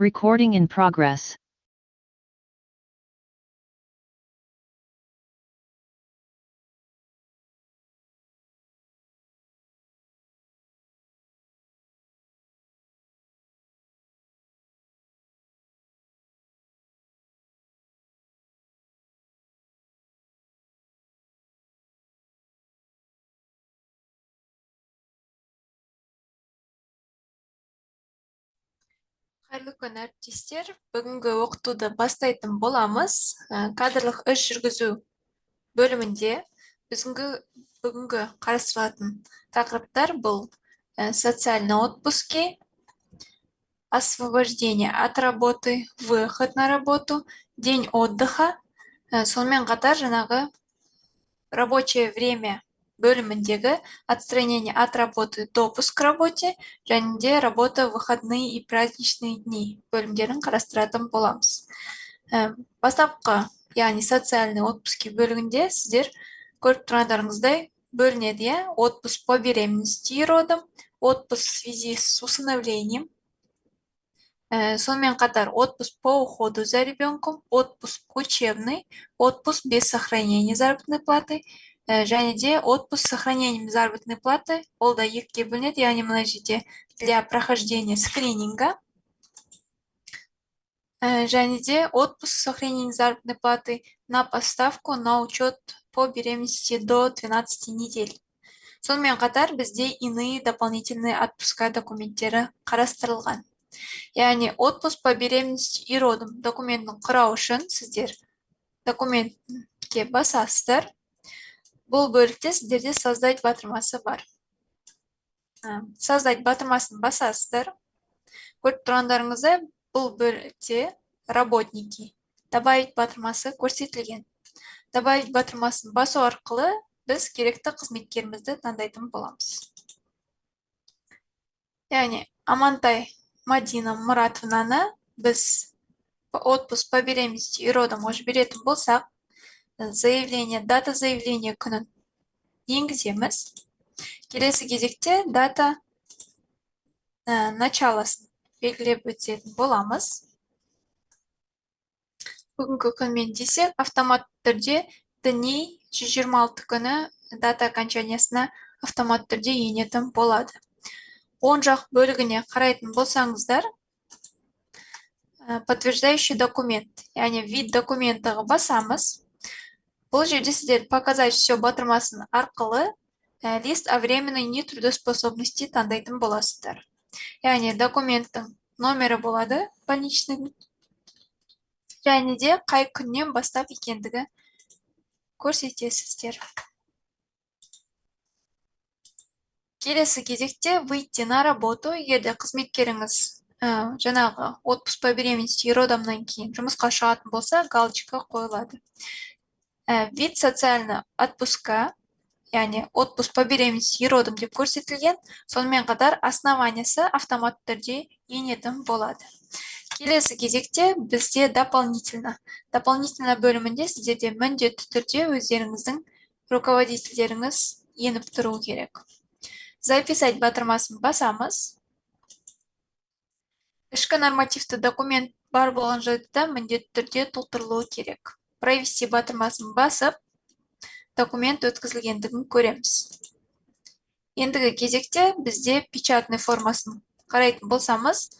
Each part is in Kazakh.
Recording in progress. Қайырлы күн, әріптестер. Бүгінгі оқытуды бастайтын боламыз. Кадрлық іс жүргізу бөлімінде бүгінгі қарастырылатын тақырыптар бұл социальные отпуски, освобождение от работы, выход на работу, день отдыха. Сонымен қатар жаңағы рабочее время бөліміндегі отстранение от работы, допуск к работе және де работа в выходные и праздничные дни бөлімдерін қарастыратын боламыз. Бастапқы, яғни социальный отпуски бөлігінде сіздер көріп тұрғандарыңыздай бөлінеді, отпуск по беременности и родам, отпуск в связи с усыновлением, сонымен қатар отпуск по уходу за ребенком, отпуск учебный, отпуск без сохранения заработной платы, және де отпуск с сохранением заработной платы, ол да екіге бөлінеді, яғни мына жерде для прохождения скрининга, және де отпуск с сохранением заработной платы на поставку на учет по беременности до 12 недель. Сонымен қатар бізде иные дополнительные отпуска документтері қарастырылған. Яғни отпуск по беременности и родам документін құрау үшін сіздер документке басасыздар. Бұл бөлікте сіздерде создать батырмасы бар. Создать батырмасын басасыздар. Көріп тұрғандарыңызда бұл бөлікте работники добавить батырмасы көрсетілген. Добавить батырмасын басу арқылы біз керекті қызметкерімізді таңдайтын боламыз. Яғни Амантай Мадина Мұратовнаны біз отпуск по беременности и родам жіберетін болсақ, дата заявления күнін енгіземіз. Келесі кезекте дата началасын белгілеп өтетін боламыз. Бүгінгі күнмен десек, автомат түрде дни 126 күні дата окончаниясына автомат түрде енетін болады. Оң жақ бөлігіне қарайтын болсаңыздар, подтверждающий документ, яғни вид документіға басамыз. Бұл жерде сіздер показать все батырмасын арқылы лист о временной нетрудоспособности таңдайтын боласыздар. Яғни документтің номері болады, больничный, және де қай күннен бастап екендігі көрсетесіздер. Келесі кезекте выйти на работу, егерде қызметкеріңіз жаңағы отпуск по беременности и родамнан кейін жұмысқа шығатын болса, галочка қойылады. Вид социальный отпуска, яғни отпуск по беременности и родам деп көрсетілген, сонымен қатар основаниясы автомат түрде енетін болады. Келесі кезекте бізде дополнительно бөлімінде сіздерде міндетті түрде өздеріңіздің руководительдеріңіз еніп тұру керек. Записать батырмасын басамыз. Ішкі нормативті документ бар болған жағдайда міндетті түрде толтырылуы керек. Провести батырмасын басып, документ өткізілгендігін көреміз. Ендігі кезекте бізде печатный формасын қарайтын болсамыз,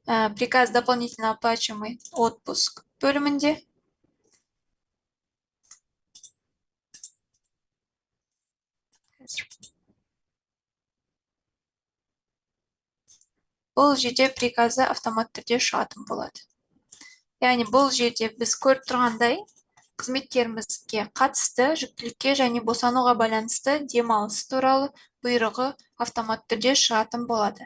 приказ дополнительно оплачиваемый отпуск бөлімінде. Бұл жерде приказы автомат түрде шығатын болады. Яғни бұл жерде біз көріп тұрғандай, қызметкерімізге қатысты жүктілікке және босануға байланысты демалысы туралы бұйрығы автомат түрде шығатын болады.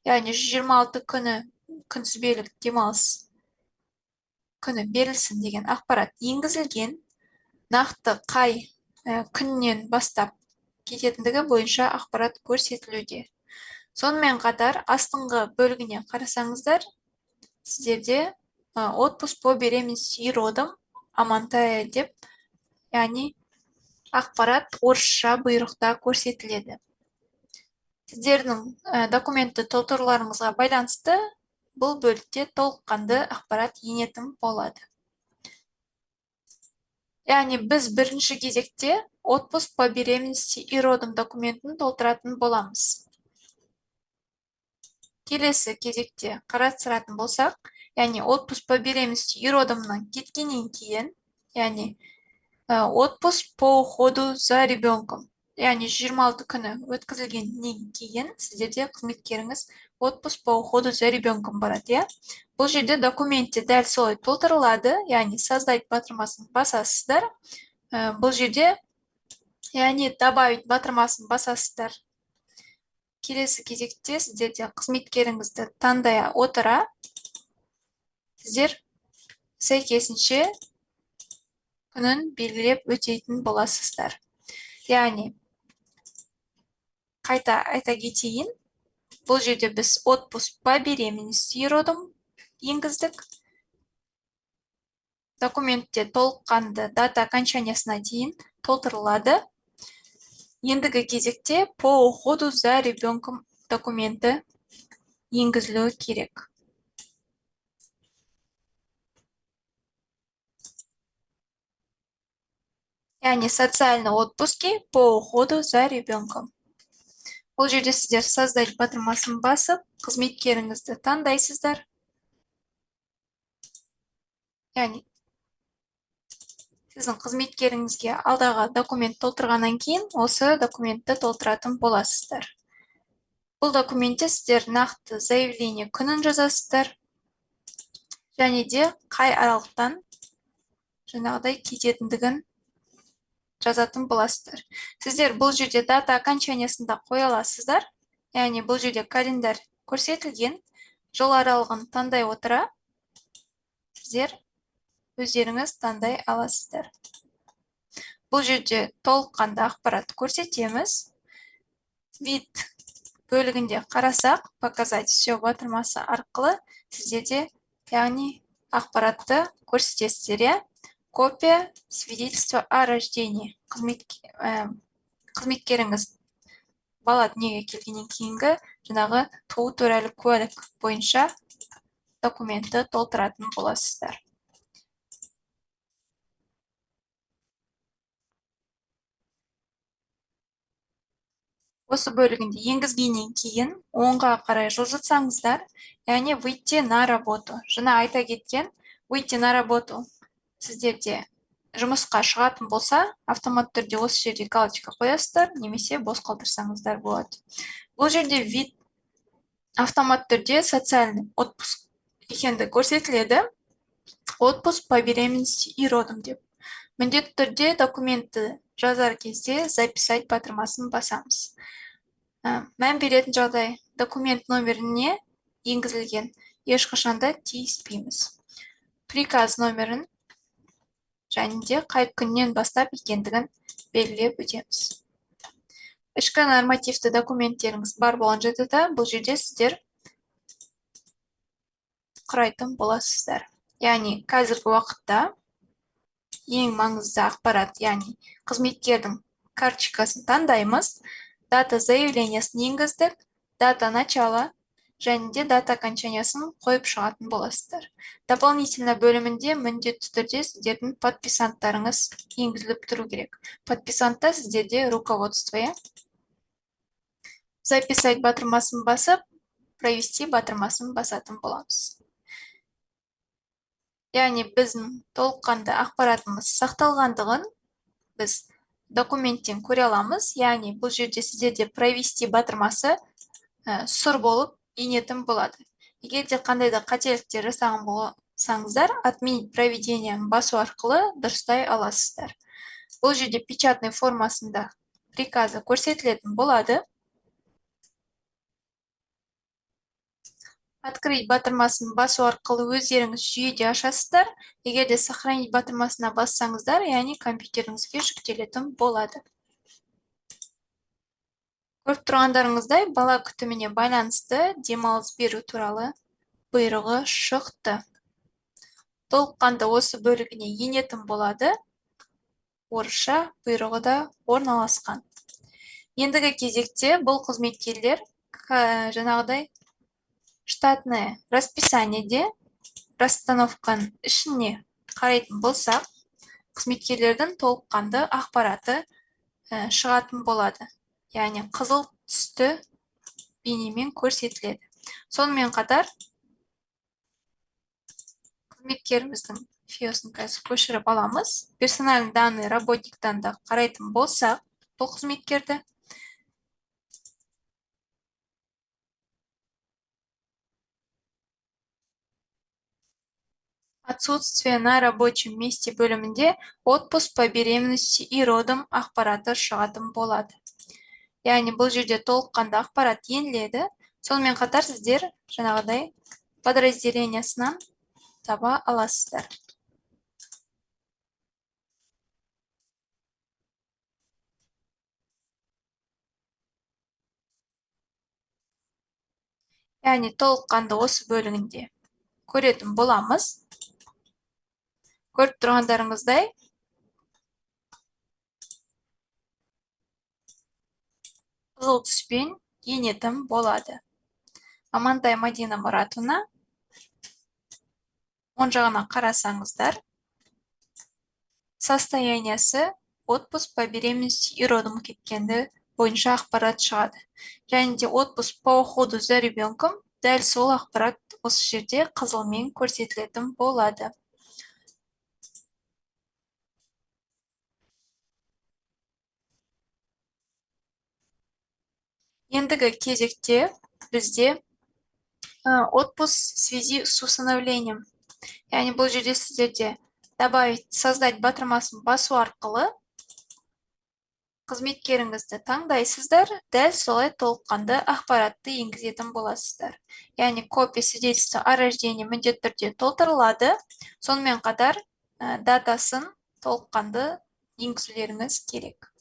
Яғни 126 күні күнтізбелік демалыс күні берілсін деген ақпарат енгізілген, нақты қай күннен бастап кететіндігі бойынша ақпарат көрсетілуде. Сонымен қатар астыңғы бөлігіне қарасаңыздар, сіздерде отпуск по беременности и родам Амантая деп, яғни ақпарат орысша бұйрықта көрсетіледі. Сіздердің документті толтыруларыңызға байланысты бұл бөлікте толыққанды ақпарат енетін болады. Яғни біз бірінші кезекте отпуск по беременности и родам документін толтыратын боламыз. Келесі кезекте қарастыратын болсақ, яғни отпуск по беременности и родамнан кеткеннен кейін, яғни отпуск по уходу за ребенком, яғни 26 күні өткізілгеннен кейін сіздерде қызметкеріңіз отпуск по уходу за ребенком барады, иә? Бұл жерде документте дәл солай толтырылады, яғни создать батырмасын басасыздар. Бұл жерде, яғни добавить батырмасын басасыздар. Келесі кезекте сіздерде қызметкеріңізді таңдай отыра, сіздер сәйкесінше күнін белгілеп өтейтін боласыздар. Яғни, қайта айта кетейін, бұл жерде біз отпуск по беременности и родам енгіздік. Документте толыққанды дата окончаниясына дейін толтырылады. Ендігі кезекте по уходу за ребенком документі енгізілуі керек. Яғни социальный отпуски по уходу за ребенком. Бұл жерде сіздер создать батырмасын басып, қызметкеріңізді таңдайсыздар. Яғни, сіздің қызметкеріңізге алдағы документ толтырғаннан кейін, осы документті толтыратын боласыздар. Бұл документте сіздер нақты заявление күнін жазасыздар. Және де қай аралықтан жаңағыдай кететіндігін жазатын боласыздар. Сіздер бұл жерде дата окончаниясында қоя аласыздар. Яғни бұл жерде календарь көрсетілген, жыл аралығын таңдай отыра, сіздер өздеріңіз таңдай аласыздар. Бұл жерде толыққанды ақпарат көрсетеміз. Вид бөлігінде қарасақ, показать все батырмасы арқылы сіздерде, яғни ақпаратты көрсетесіздер. Копия свидетельства о рождении. Қызметкеріңіз бала дүниеге келгеннен кейінгі жаңағы туу туралы куәлік бойынша документті толтыратын боласыздар. Осы бөлігінде енгізгеннен кейін оңға қарай жылжытсаңыздар, яғни выйти на работу. Жаңа айта кеткен, выйти на работу сіздерде жұмысқа шығатын болса, автомат түрде осы жерде галочка қоясыздар, немесе бос қалдырсаңыздар болады. Бұл жерде вид автомат түрде социальный отпуск екенді көрсетіледі. Отпуск по беременности и родам деп. Міндетті түрде документті жазар кезде записать батырмасын басамыз. Мән беретін жағдай, документ номеріне енгізілген ешқашанда тиіспейміз. Приказ номерін және де қай күннен бастап екендігін белгілеп өтеміз. Ішкі нормативті документтеріңіз бар болған жағдайда бұл жерде сіздер құрайтын боласыздар. Яғни қазіргі уақытта ең маңызды ақпарат, яғни қызметкердің карточкасын таңдаймыз, дата заявлениясын енгіздік, дата начала және де дата окончаниясын қойып шығатын боласыздар. Дополнительно бөлімінде міндетті түрде сіздердің подписанттарыңыз енгізіліп тұру керек. Подписантта сіздерде руководство. Записать батырмасын басып, провести батырмасын басатын боламыз. Яғни біздің толыққанды ақпаратымыз сақталғандығын біз документтен көре аламыз. Яғни бұл жерде сіздерде провести батырмасы сұр болып енетін болады. Егер де қандай да қателіктер жасаған болсаңыздар, отменить проведениені басу арқылы дұрыстай аласыздар. Бұл жерде печатный формасында приказы көрсетілетін болады. Открыть батырмасын басу арқылы өздеріңіз жүйеде ашасыздар. Егер де сохранить батырмасына бассаңыздар, яғни компьютеріңізге жүктелетін болады. Көріп тұрғандарыңыздай, бала күтіміне байланысты демалыс беру туралы бұйрығы шықты. Толыққанды осы бөлігіне енетін болады. Орысша бұйрығы да орналасқан. Ендігі кезекте бұл қызметкерлер жаңағыдай штатное расписаниеде расстановканың ішіне қарайтын болсақ, қызметкерлердің толыққанды ақпараты шығатын болады. Яғни қызыл түсті бейнемен көрсетіледі. Сонымен қатар қызметкеріміздің фиосын қазір көшіріп аламыз. Персональный данный работниктан да қарайтын болсақ, бұл қызметкерді отсутствие на рабочем месте бөлімінде отпуск по беременности и родам ақпараты шығатын болады. Яғни бұл жерде толыққанды ақпарат еніледі. Сонымен қатар сіздер жаңағыдай подразделениясынан таба аласыздар. Яғни толыққанды осы бөлігінде көретін боламыз. Көріп тұрғандарыңыздай, қызыл түспен енетін болады. Амантай Мадина Мұратовна, оң жағына қарасаңыздар, состояниясы отпуск по беременности и родам кеткенді бойынша ақпарат шығады. Және де отпуск по уходу за ребенком дәл сол ақпарат осы жерде қызылмен көрсетілетін болады. Ендігі кезекте бізде отпуск в связи с усыновлением. Яғни бұл жерде сіздерде добавить, создать батырмасын басу арқылы қызметкеріңізді таңдайсыздар, дәл солай толыққанды ақпаратты енгізетін боласыздар. Яғни копия свидетельства о рождении міндетті түрде толтырылады. Сонымен қатар датасын толыққанды енгізулеріңіз керек.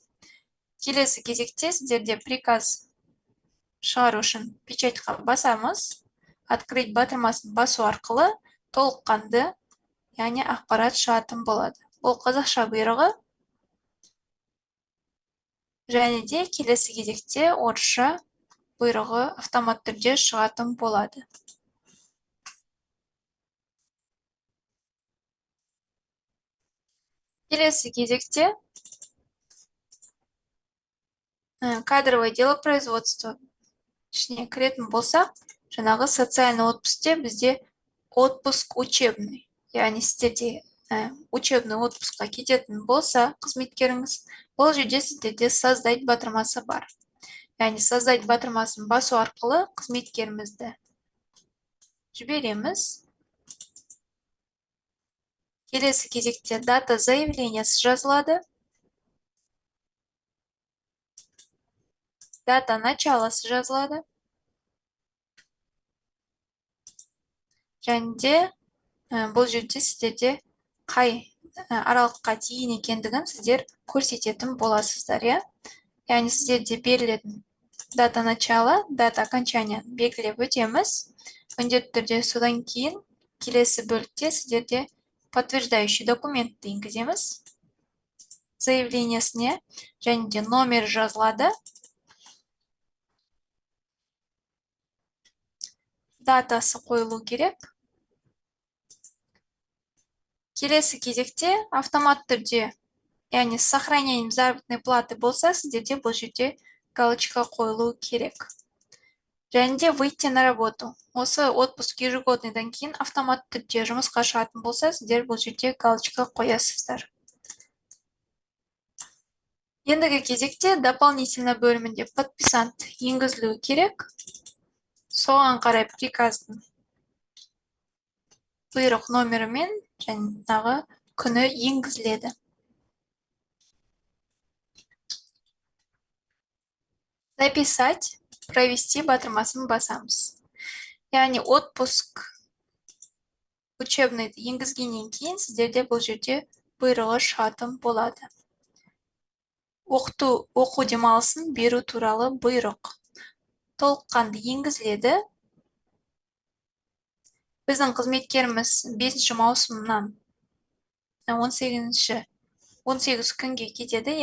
Келесі кезекте сіздерде приказ шығару үшін печатьқа басамыз. Открыть батырмасын басу арқылы толыққанды, яғни ақпарат шығатын болады. Бұл қазақша бұйрығы. Және де келесі кезекте орысша бұйрығы автомат түрде шығатын болады. Келесі кезекте кадровое дело производства ішіне кіретін болсақ, жаңағы социальный отпускте бізде отпуск учебный. Яғни сіздерде учебный отпускқа кететін болса қызметкеріңіз, бұл жерде сіздерде создать батырмасы бар. Яғни создать батырмасын басу арқылы қызметкерімізді жібереміз. Келесі кезекте дата заявлениясы жазылады. Дата началасы жазылады. Және де бұл жерде сіздерде қай аралыққа дейін екендігін сіздер көрсететін боласыздар. Яғни сіздерде берілетін дата начала, дата окончания белгілеп өтеміз. Міндетті түрде содан кейін келесі бөлікте сіздерде подтверждающий документті енгіземіз. Заявлениясіне және де номер жазылады. Датасы қойылу керек. Келесі кезекте автомат түрде, яғни с сохранением заработной платы болса, сіздерде бұл жерде галочка қойылу керек. Және де выйти на работу. Осы отпуск ежегодныйдан кейін автомат түрде жұмысқа шығатын болса, сіздер бұл жерде галочка қоясыздар. Ендігі кезекте дополнительно бөлімінде подписант енгізілуі керек. Соған қарай приказдың бұйрық номерімен жаңағы күні енгізіледі. Записать, провести батырмасын басамыз. Яғни отпуск учебный енгізгеннен кейін сіздерде бұл жерде бұйрығы шығатын болады. Оқу демалысын беру туралы бұйрық толыққанды енгізіледі. Біздің қызметкеріміз 5 маусымнан 18 күнге кетеді,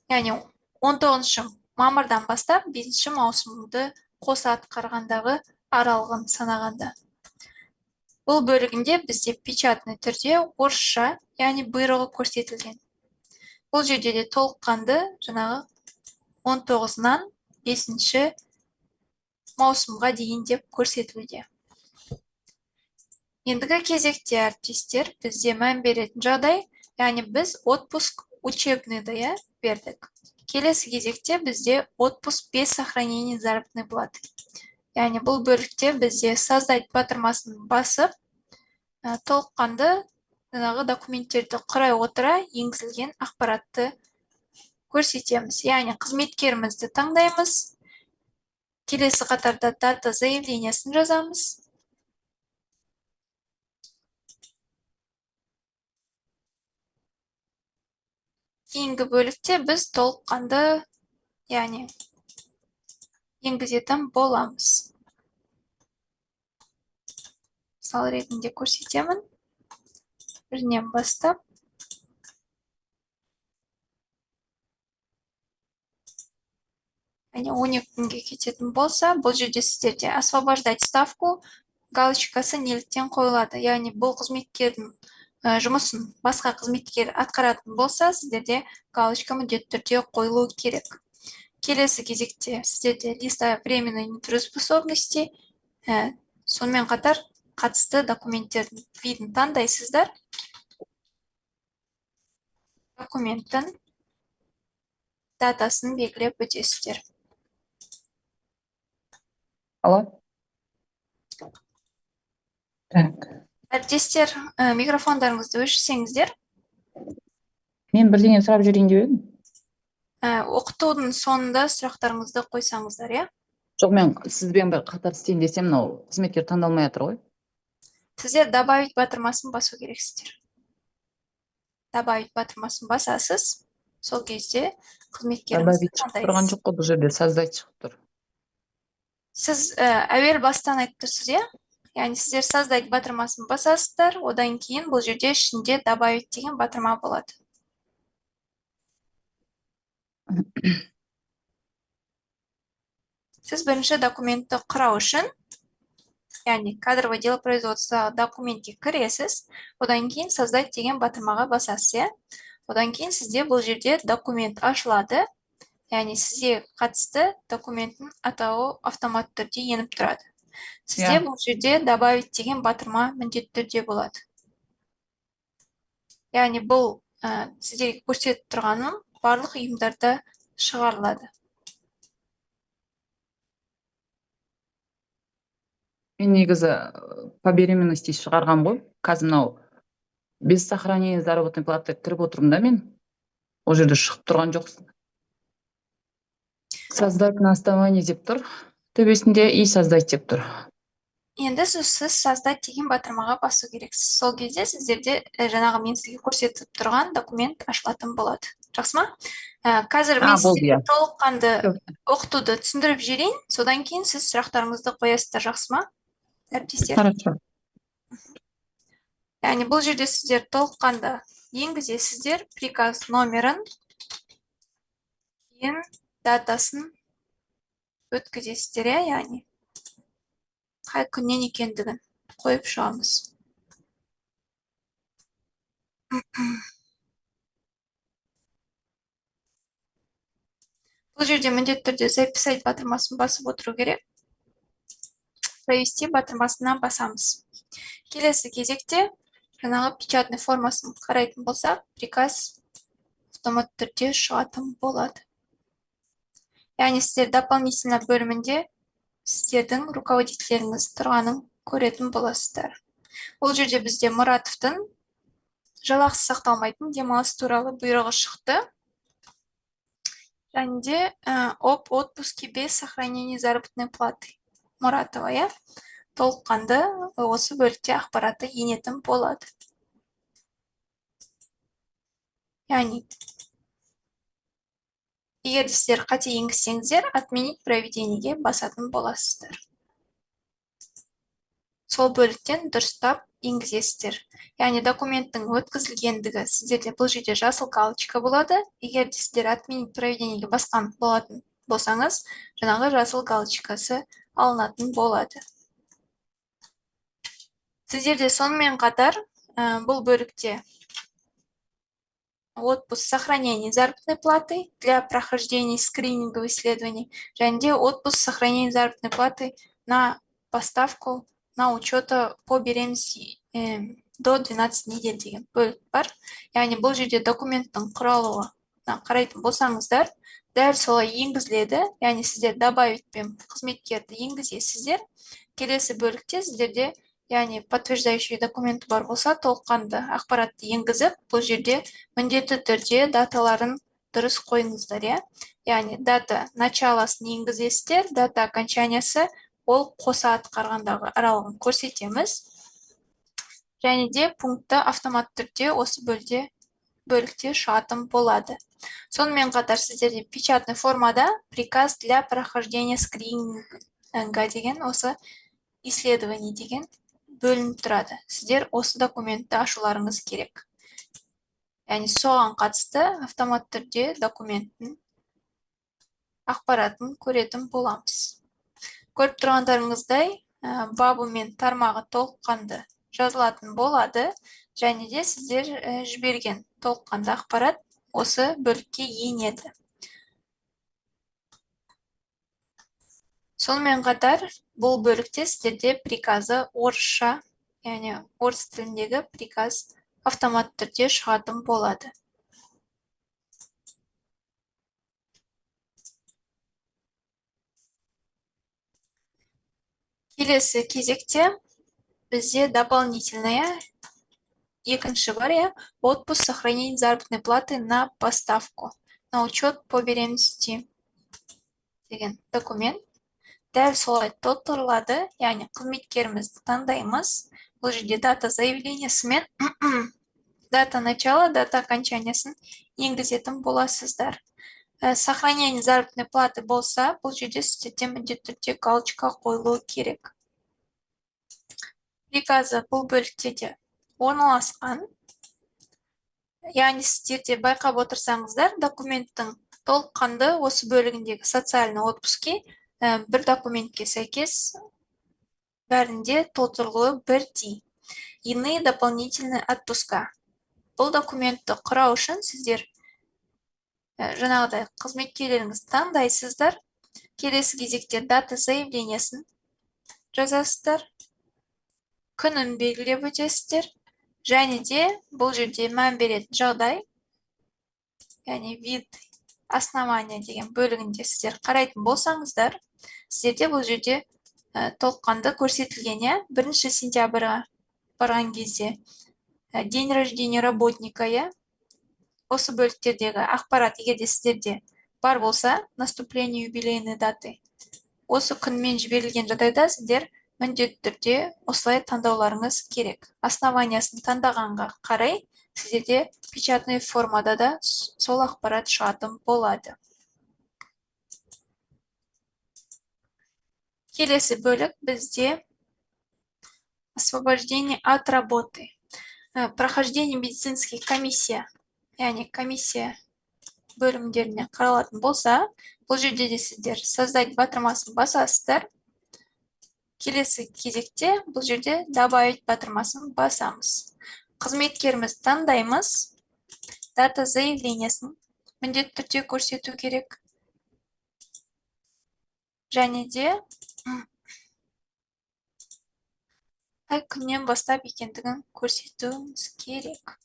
яғни 19 мамырдан бастап 5 маусымды қоса атқарғандағы аралығын санағанда. Бұл бөлігінде бізде печатный түрде орысша, яғни бұйрығы көрсетілген. Бұл жерде де толыққанды жаңағы 19-нан 5-ші маусымға дейін деп көрсетілуде. Ендігі кезекте әріптестер бізде мән беретін жағдай, яғни біз отпуск учебныйды бердік. Келесі кезекте бізде отпуск без сохранения заработной платы. Яғни бұл бөлікте бізде создать батырмасын басып, толыққанды документтерді құрай отыра енгізілген ақпаратты көрсетеміз. Яғни қызметкерімізді таңдаймыз. Келесі қатарда дата заявлениясын жазамыз. Кейінгі бөлікте біз толыққанды, яғни енгізетін боламыз. Мысал ретінде көрсетемін. Бірінен бастап. Яғни 12 күнге кететін болса, бұл жерде сіздерде освобождать ставку галочкасы неліктен қойылады. Яғни бұл қызметкердің жұмысын басқа қызметкер атқаратын болса, сіздерде галочка міндетті түрде қойылуы керек. Келесі кезекте сіздерде листа временной нетрудоспособности, сонымен қатар қатысты документтердің видін таңдайсыздар. Документтің датасын белгілеп өтесіздер. Алло. Так. Әріптестер, микрофондарыңызды өшірсеңіздер. Мен бірдеңе сұрап жүрейін деп едім. Оқытудың соңында сұрақтарыңызды қойсаңыздар, иә? Жоқ, мен сізбен бір қатар істейін десем, мынау қызметкер таңдалмай жатыр ғой. Сіздер добавить батырмасын басу керексіздер. Добавить батырмасын басасыз. Сол кезде қызметкеріңізді таңдайсыз. Тұрған жоқ қой, бұл жерде создать шығып тұр. Сіз әуел бастан айтып тұрсыз, иә? Яғни сіздер создать батырмасын басасыздар, одан кейін бұл жерде ішінде добавить деген батырма болады. Сіз бірінші документті құрау үшін, яғни кадровое дело производства документке кіресіз, одан кейін создать деген батырмаға басасыз. Одан кейін сізде бұл жерде документ ашылады, яғни сізге қатысты документтің атауы автоматты түрде еніп тұрады. Сізде бұл жерде добавить деген батырма міндетті түрде болады. Яғни бұл сіздерге көрсетіп тұрғаным барлық ұйымдарда шығарылады. Мен негізі по беременности шығарған ғой. Қазір мынау без сохранения заработной платы кіріп отырмын да мен. Ол жерде шығып тұрған жоқ. Создать на основании деп тұр. Төбесінде и создать деп тұр. Енді сіз создать деген батырмаға басу керексіз. Сол кезде сіздерде жаңағы мен сізге көрсетіп тұрған документ ашылатын болады. Жақсы ма? Қазір мен сізге толыққанды оқытуды түсіндіріп жіберейін, содан кейін сіз сұрақтарыңызды қоясыздар, жақсы ма? Әріптестер. Хорошо. Яғни бұл жерде сіздер толыққанды енгізесіздер, приказ номерін, кейін датасын өткізесіздер, яғни қай күннен екендігін қойып шығамыз. Бұл жерде міндетті түрде записать батырмасын басып отыру керек. Провести батырмасына басамыз. Келесі кезекте жаңағы печатный формасын қарайтын болсақ, приказ автоматты түрде шығатын болады. Яғни сіздер дополнительно бөлімінде сіздердің руководителеріңіз тұрғанын көретін боласыздар. Ол жерде бізде Мұратовтың жалақысы сақталмайтын демалыс туралы бұйрығы шықты. Және де об отпуске без сохранения заработной платы. Мұратова, толыққанды осы бөлікте ақпараты енетін болады. Яғни егер сіздер қате енгізсеңіздер, отменить проведениеге басатын боласыздар. Сол бөліктен дұрыстап енгізесіздер. Яғни документтің өткізілгендігі сіздерде бұл жерде жасыл галочка болады. Егер сіздер отменить проведениеге басқан болатын болсаңыз, жаңағы жасыл галочкасы алынатын болады. Сіздерде сонымен қатар бұл бөлікте отпуск сохранения заработной платы для прохождения скрининговых исследований және де отпуск сохранения заработной платы на поставку на учета по беременности до 12 недель деген бөлік бар. Яғни бұл жерде документтің құралуына қарайтын болсаңыздар, дәл солай енгізіледі. Яғни сіздер добавитпен қызметкерді енгізесіздер. Келесі бөлікте сіздерде яғни подтверждающий документі бар болса, толыққанды ақпаратты енгізіп, бұл жерде міндетті түрде даталарын дұрыс қойыңыздар, иә. Яғни дата началосын енгізесіздер, дата окончаниясы ол қоса атқарғандағы аралығын көрсетеміз. Және де пунктті автоматты түрде осы бөлікте шығатын болады. Сонымен қатар сіздерде печатный формада приказ для прохождения скрининга деген осы исследование деген бөлініп тұрады. Сіздер осы документті ашуларыңыз керек. Яғни соған қатысты автоматты түрде документтің ақпаратын көретін боламыз. Көріп тұрғандарыңыздай, бабы мен тармағы толыққанды жазылатын болады, және де сіздер жіберген толыққанды ақпарат осы бөлікке енеді. Сонымен қатар, бұл бөлікте сіздерде приказы орысша, яғни орыс тіліндегі приказ автоматты түрде шығатын болады. Келесі кезекте бізде дополнительная екінші бар, отпуск сохранения заработной платы на поставку, на учет по беременности деген документ. Дәл солай толтырылады, яғни қызметкерімізді таңдаймыз. Бұл жерде дата заявлениясы мен дата начала, дата окончаниясын енгізетін боласыздар. Сохранение заработной платы болса, бұл жерде сіздерде міндетті түрде галочка қойылуы керек. Приказы бұл бөлікте де орналасқан. Яғни сіздерде байқап отырсаңыздар, документтің толыққанды осы бөлігіндегі социальный отпуске бір документке сәйкес бәрінде толтырылуы бірдей. Иные дополнительные отпуска. Бұл документті құрау үшін сіздер жаңағыдай қызметкерлеріңіз таңдайсыздар. Келесі кезекте дата заявлениясын жазасыздар. Күнін белгілеп өтесіздер. Және де бұл жерде мән беретін жағдай, яғни вид основания деген бөлігінде сіздер қарайтын болсаңыздар, сіздерде бұл жерде толыққанды көрсетілген, 1 сентябрьға барған кезде день рождения работника, осы бөліктердегі ақпарат егерде сіздерде бар болса, наступление юбилейной даты, осы күнмен жіберілген жағдайда сіздер міндетті түрде осылай таңдауларыңыз керек. Основаниясын таңдағанға қарай сіздерде печатный формада да сол ақпарат шығатын болады. Келесі бөлік бізде освобождение от работы. Прохождение медицинских комиссия, яғни комиссия бөлімдеріне қаралатын болса, бұл жерде де сіздер создать батырмасын басасыздар. Келесі кезекте бұл жерде добавить батырмасын басамыз. Қызметкеріміз таңдаймыз. Дата заявлениясын міндетті түрде көрсету керек. Және де қай күннен бастап екендігін көрсетуіміз керек.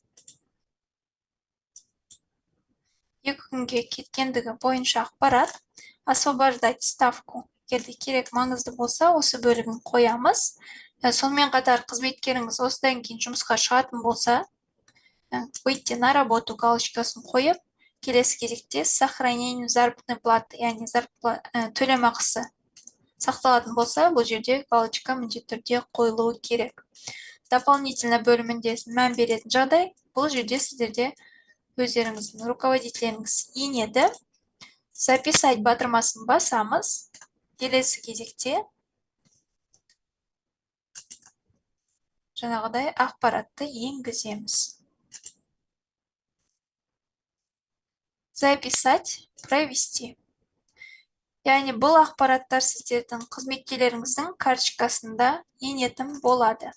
2 күнге кеткендігі бойынша ақпарат, освобождать ставку. Егерде керек маңызды болса, осы бөлігін қоямыз. Сонымен қатар қызметкеріңіз осыдан кейін жұмысқа шығатын болса, выйти на работу галочкасын қойып, келесі кезекте сохранение заработной платы, яғни төлемақысы сақталатын болса, бұл жерде галочка міндетті түрде қойылуы керек. Дополнительно бөлімінде мән беретін жағдай, бұл жерде сіздерде өздеріңіздің руководителеріңіз енеді. Записать батырмасын басамыз. Келесі кезекте жаңағыдай ақпаратты енгіземіз. Записать, провести. Яғни бұл ақпараттар сіздердің қызметкерлеріңіздің карточкасында енетін болады.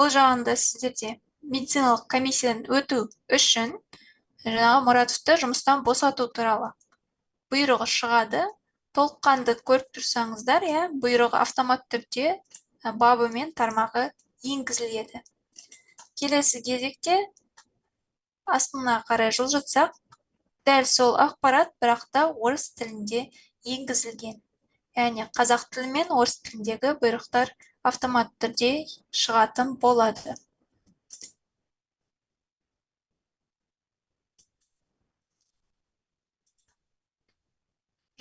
бұл жағында сіздерде медициналық комиссиядан өту үшін жаңағы Мұратовты жұмыстан босату туралы бұйрығы шығады. Толыққанды көріп тұрсаңыздар, бұйрығы автомат түрде бабы мен тармағы енгізіледі. Келесі кезекте астына қарай жылжытсақ, дәл сол ақпарат бірақта орыс тілінде енгізілген. Яғни қазақ тілі мен орыс тіліндегі бұйрықтар автомат түрде шығатын болады.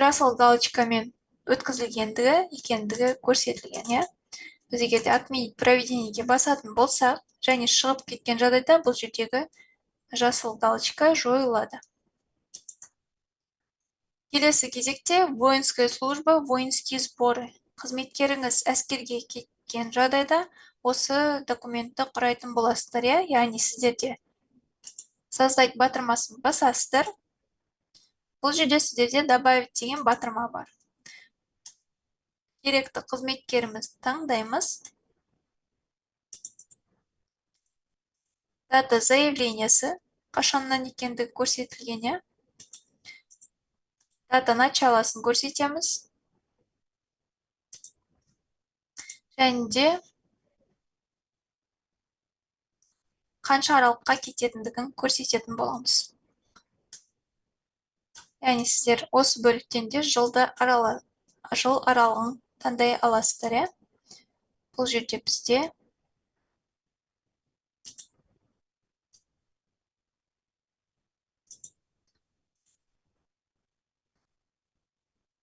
Жасыл галочкамен екендігі көрсетілген. Біз егерде отменить проведениеге басатын болсақ, және шығып кеткен жағдайда бұл жердегі жасыл галочка жойылады. Келесі кезекте воинская служба, воинские сборы. Қызметкеріңіз әскерге кеткен жағдайда осы документті құрайтын боласыздар, яғни сіздерде создать батырмасын басасыздар. Бұл жерде сіздерде добавить деген батырма бар. Керекті қызметкерімізді таңдаймыз. Дата заявлениясы қашаннан екендігі көрсетілген. Дата началасын көрсетеміз. Және де қанша аралыққа кететіндігін көрсететін боламыз. Яғни сіздер осы бөліктен де жыл аралығын таңдай аласыздар. Бұл жерде бізде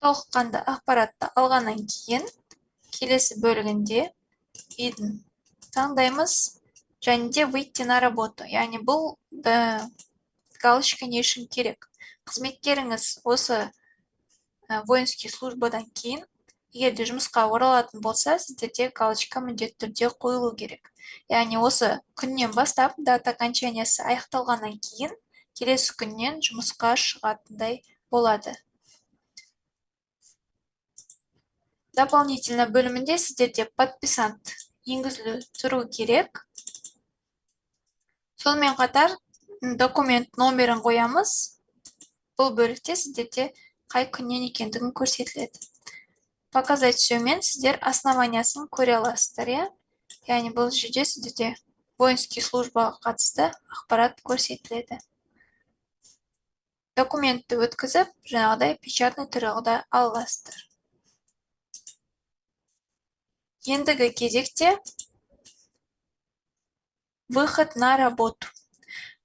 толыққанды ақпаратты алғаннан кейін келесі бөлігінде үйдің таңдаймыз, және де выйти на работу. Яғни бұл галочка не үшін керек? Қызметкеріңіз осы воинский службадан кейін егерде жұмысқа оралатын болса, сіздерде галочка міндетті түрде қойылу керек. Яғни осы күннен бастап дата окончаниясы аяқталғаннан кейін келесі күннен жұмысқа шығатындай болады. Дополнительно бөлімінде сіздерде подписант енгізілу тұру керек. Сонымен қатар документ номерін қоямыз. Бұл бөлікте сіздерде қай күннен екендігін көрсетіледі. Показать всемен сіздер основаниясын көре аласыздар. Яғни бұл жерде сіздерде воинский службаға қатысты ақпарат көрсетіледі. Документті өткізіп, жаңағыдай печатный түрағыда аласыздар. Ендігі кезекте выход на работу.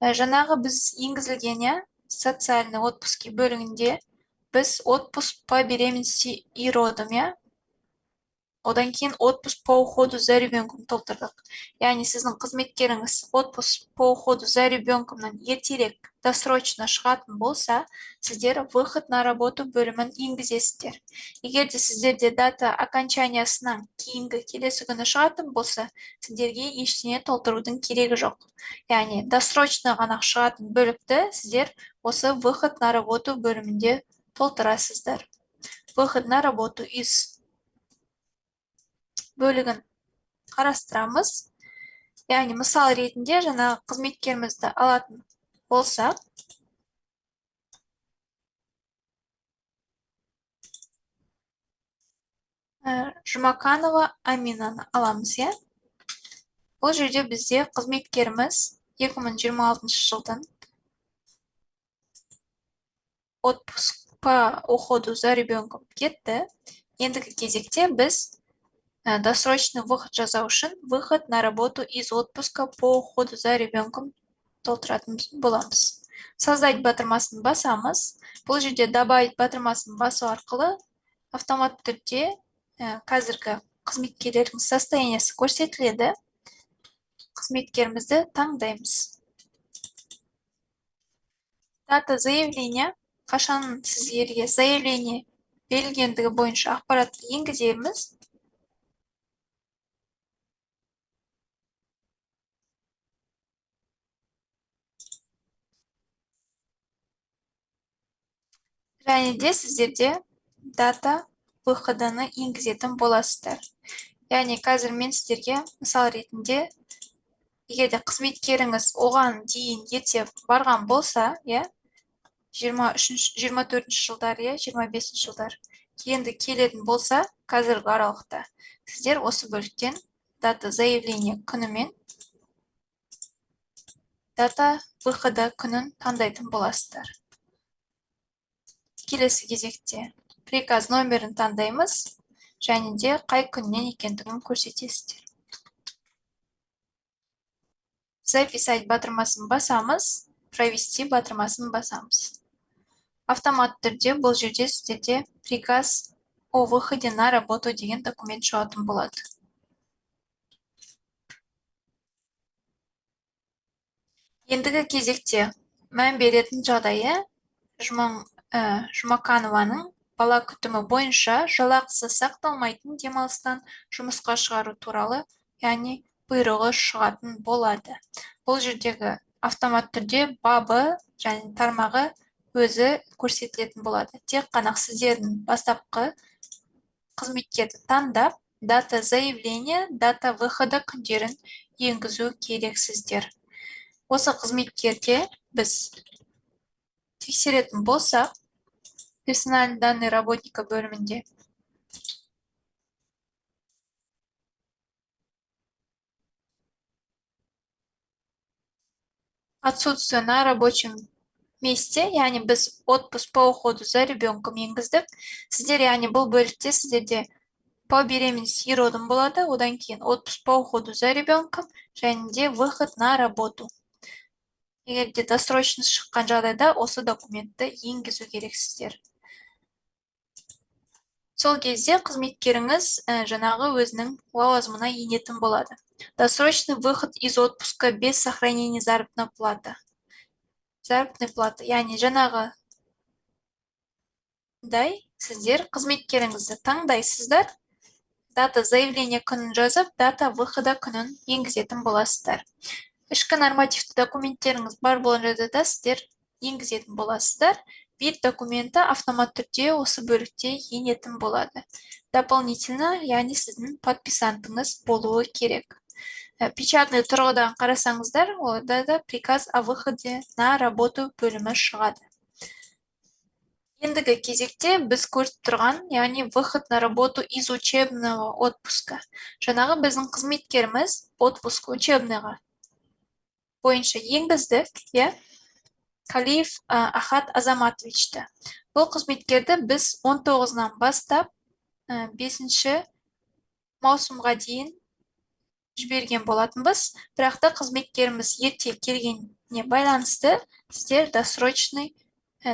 Жаңағы біз енгізілген социальный отпуск бөлігінде біз отпуск по беременности и родам, одан кейін отпуск по уходу за ребенком толтырдық. Яғни сіздің қызметкеріңіз отпуск по уходу за ребенкомнан ертерек досрочно шығатын болса, сіздер выход на работу бөлімін енгізесіздер. Егерде сіздерде дата окончаниясынан кейінгі келесі күні шығатын болса, сіздерге ештеңе толтырудың керегі жоқ. Яғни досрочно ғана шығатын бөлікті сіздер осы выход на работу бөлімінде толтырасыздар. Выход на работу из бөлігін қарастырамыз. Яғни мысал ретінде жаңа қызметкерімізді алатын болсақ, Жұмаканова Аминаны аламыз. Бұл жерде бізде қызметкеріміз 2026 жылдың отпуск по уходу за ребенком кетті. Ендігі кезекте біз досрочный выход жазау үшін выход на работу из отпуска по уходу за ребенком толтыратын боламыз. Создать батырмасын басамыз. Бұл жерде добавить батырмасын басу арқылы автомат түрде қазіргі қызметкерлердің состояниясы көрсетіледі. Қызметкерімізді таңдаймыз. Дата заявления. Қашан сіздерге заявление берілгендігі бойынша ақпаратты енгіземіз. Және де сіздерде дата выходыны енгізетін боласыздар. Яғни қазір мен сіздерге мысал ретінде егер де қызметкеріңіз оған дейін ерте барған болса, 24 жылдар, 25 жылдар енді келетін болса, қазіргі аралықта сіздер осы бөліктен дата заявление күні мен дата выхода күнін таңдайтын боласыздар. Келесі кезекте приказ номерін таңдаймыз, және де қай күннен екендігін көрсетесіздер. Записать батырмасын басамыз, провести батырмасын басамыз. Автомат түрде бұл жерде сіздерде приказ о выходе на работу деген документ шығатын болады. Ендігі кезекте мән беретін жағдайы Жұмаканованың бала күтімі бойынша жалақысы сақталмайтын демалыстан жұмысқа шығару туралы, яғни бұйрығы шығатын болады. Бұл жердегі автомат түрде бабы және тармағы өзі көрсетілетін болады. Тек қана сіздердің бастапқы қызметкерді таңдап, дата заявление, дата выхода күндерін енгізу керексіздер. Осы қызметкерде біз тексеретін болсақ, персональный данные работника бөлімінде отсутствие на рабочем месте, яғни біз отпуск по уходу за ребенком енгіздік. Сіздер, яғни бұл бөлікте сіздерде по беременности и родом болады, одан кейін отпуск по уходу за ребенком, және де выход на работу. Егер де досрочно шыққан жағдайда осы документті енгізу керексіздер. Сол кезде қызметкеріңіз жаңағы өзінің лауазымына енетін болады. Досрочный выход из отпуска без сохранения заработной платы. Заработной платы, яғни жаңағы сіздер қызметкеріңізді таңдайсыздар, дата заявление күнін жазып, дата выхода күнін енгізетін боласыздар. Ішкі нормативті документтеріңіз бар болған жағдайда сіздер енгізетін боласыздар. Вид документі автомат түрде осы бөлікте енетін болады. Дополнительно, яғни сіздің подписантыңыз болуы керек. Печатный тұрғыдан қарасаңыздар, оларда да приказ о выходе на работу бөлімі шығады. Ендігі кезекте біз көріп тұрған, яғни выход на работу из учебного отпуска. Жаңағы біздің қызметкеріміз отпуск учебныйға бойынша енгіздік, Калиев Ахат Азаматовичті. Бұл қызметкерді біз 19-нан бастап 5-ші маусымға дейін жіберген болатынбыз. Бірақта қызметкеріміз ерте келгеніне байланысты сіздер досрочный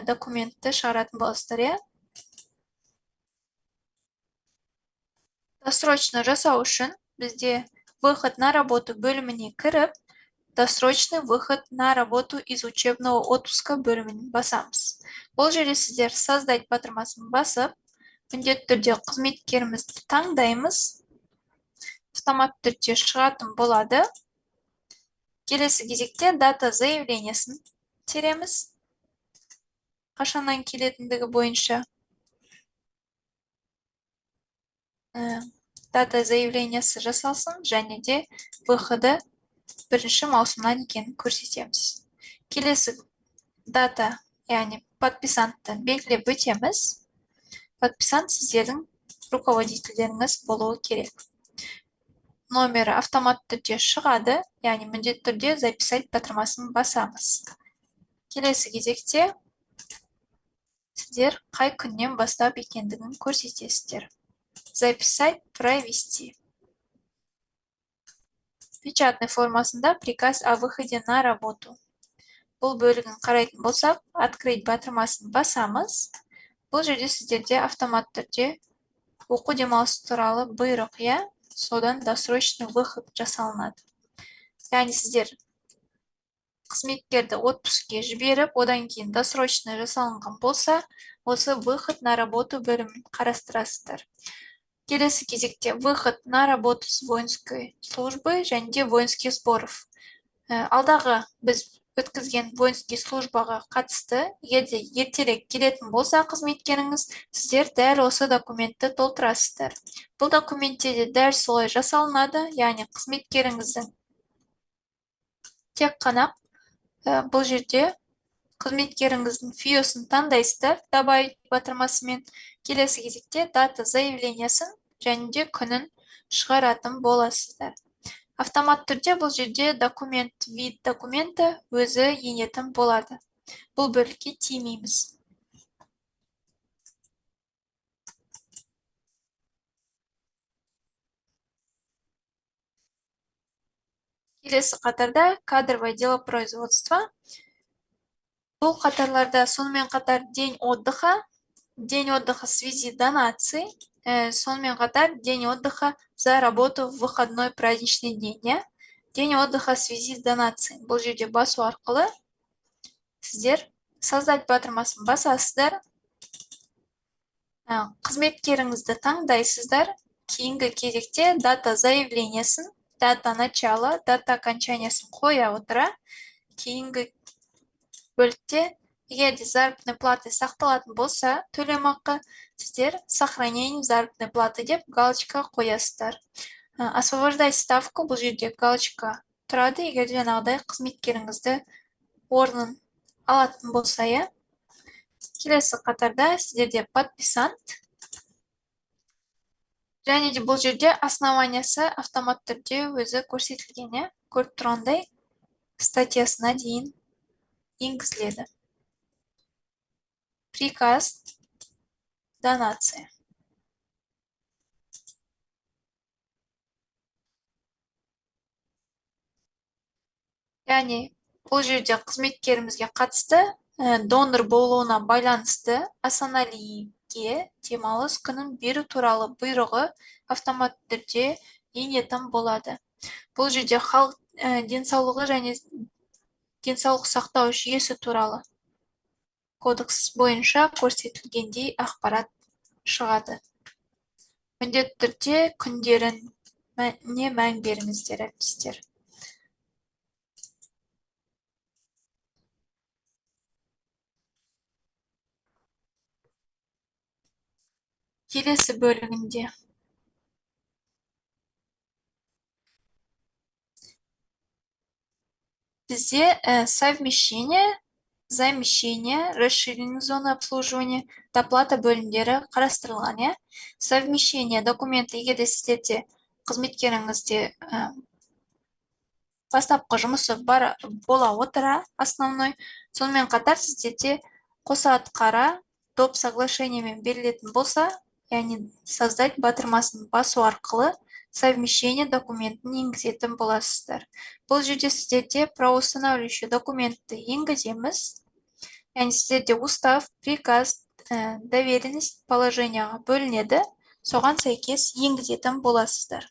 документті шығаратын боласыздар. Досрочно жасау үшін бізде выход на работу бөліміне кіріп, досрочный выход на работу из учебного отпуска бөлімін басамыз. Бұл жерде сіздер создать батырмасын басып, міндетті түрде қызметкерімізді таңдаймыз, автомат түрде шығатын болады. Келесі кезекте дата заявлениясын тереміз, қашаннан келетіндігі бойынша. Дата заявлениясы жасалсын, және де выходы 1-ші маусымнан екенін көрсетеміз. Келесі дата, яғни подписантты белгілеп өтеміз. Подписант сіздердің руководительдеріңіз болуы керек. Номері автомат түрде шығады, яғни міндетті түрде записать батырмасын басамыз. Келесі кезекте сіздер қай күннен бастап екендігін көрсетесіздер. Записать, провести. Печатный формасында приказ о выходе на работу. Бұл бөлігін қарайтын болсақ, открыть батырмасын басамыз. Бұл жерде сіздерде автомат түрде оқу демалысы туралы бұйрық, содан досрочный выход жасалынады. Яғни сіздер қызметкерді отпускке жіберіп, одан кейін досрочный жасалынған болса, осы выход на работу бөлімін қарастырасыздар. Келесі кезекте выход на работу с воинской службы және де воинских сборов. Алдағы біз өткізген воинский службаға қатысты, егерде ертерек келетін болса қызметкеріңіз, сіздер дәл осы документті толтырасыздар. Бұл документте де дәл солай жасалынады, яғни қызметкеріңіздің тек қана бұл жерде қызметкеріңіздің фиосын таңдайсыздар, добавить батырмасымен. Келесі кезекте дата заявлениясын және де күнін шығаратын боласыздар. Автомат түрде бұл жерде документ, вид документі өзі енетін болады. Бұл бөлікке тимейміз. Келесі қатарда кадровое дело производства. Бұл қатарларда сонымен қатар день отдыха в связи донации, сонымен қатар день отдыха за работу в выходной праздничный день. День отдыха в связи с донацией. Бұл жерде басу арқылы сіздер создать батырмасын басасыздар. Қызметкеріңізді таңдайсыздар. Кейінгі кезекте дата заявлениясын, дата начала, дата окончаниясын қоя отыра, кейінгі бөлікте егер де заработной платы сақталатын болса, төлемақы, сіздер сохранение заработной платы деп галочка қоясыздар. Освобождай ставку, бұл жерде галочка тұрады, егер жаңағыдай қызметкеріңізді орнын алатын болса. Келесі қатарда сіздерде подписант. Және де бұл жерде основаниясы автомат түрде өзі көрсетілген, көріп тұрғандай статьясына дейін енгізіледі. Приказ донация. Яғни бұл жерде қызметкерімізге қатысты донор болуына байланысты асаналиге демалыс күнін беру туралы бұйрығы автомат түрде енетін болады. Бұл жерде халық денсаулығы және денсаулық сақтау жүйесі туралы кодекс бойынша көрсетілгендей ақпарат шығады. Міндетті түрде күндерін не мән беріңіздер, әріптестер. Келесі бөлігінде бізде совмещение, замещение, расширенный зоны обслуживания, доплата бөлімдері қарастырылған. Совмещение документы егерде сіздерде қызметкеріңізде бастапқы жұмысы бола отыра, основной. Сонымен қатар сіздерде қоса атқара доп соглашениемен берілетін болса, яғни создать батырмасын басу арқылы совмещение документін енгізетін боласыздар. Бұл жерде сіздерде правоустанавливающий документті енгіземіз. Яғни сіздерде устав, приказ, доверенность положенияға бөлінеді. Соған сәйкес енгізетін боласыздар.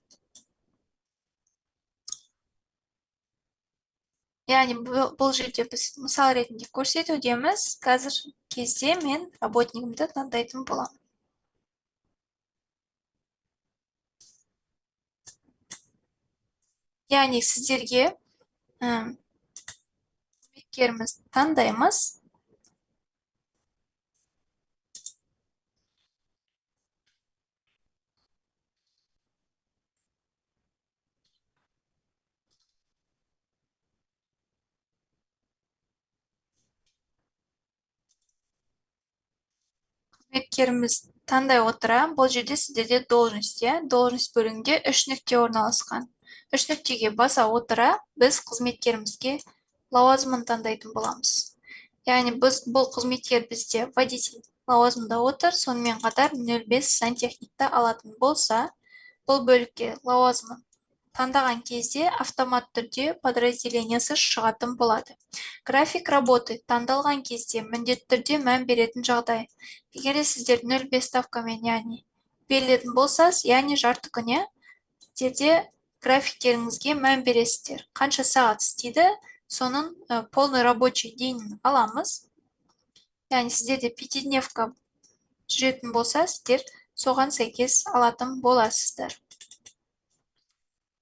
Яғни бұл жерде біз мысал ретінде көрсетудеміз. Қазір кезде мен работнигімді таңдайтын боламын. Яғни сіздерге қызметкеріміз таңдаймыз. Қызметкеріміз таңдай отыра, бұл жерде сіздерде должность, должность бөлігінде 3 нүкте орналасқан. 3 нүктеге баса отыра, біз қызметкерімізге лауазымын таңдайтын боламыз. Яғни бұл қызметкер бізде водитель лауазымында отыр, сонымен қатар 05 сантехникті алатын болса, бұл бөлікке лауазымын таңдаған кезде автомат түрде подразделениясы шығатын болады. График работы таңдалған кезде міндетті түрде мән беретін жағдай. Егер сіздер 05 ставкамен, яғни берілетін болсас, яғни жарты күне, сіздерде графиктеріңізге мән бересіздер. Қанша сағат істейді, соның полный рабочий дейін аламыз. Яғни сіздерде 5-дневка жүретін болса, сіздер соған сәйкес алатын боласыздар.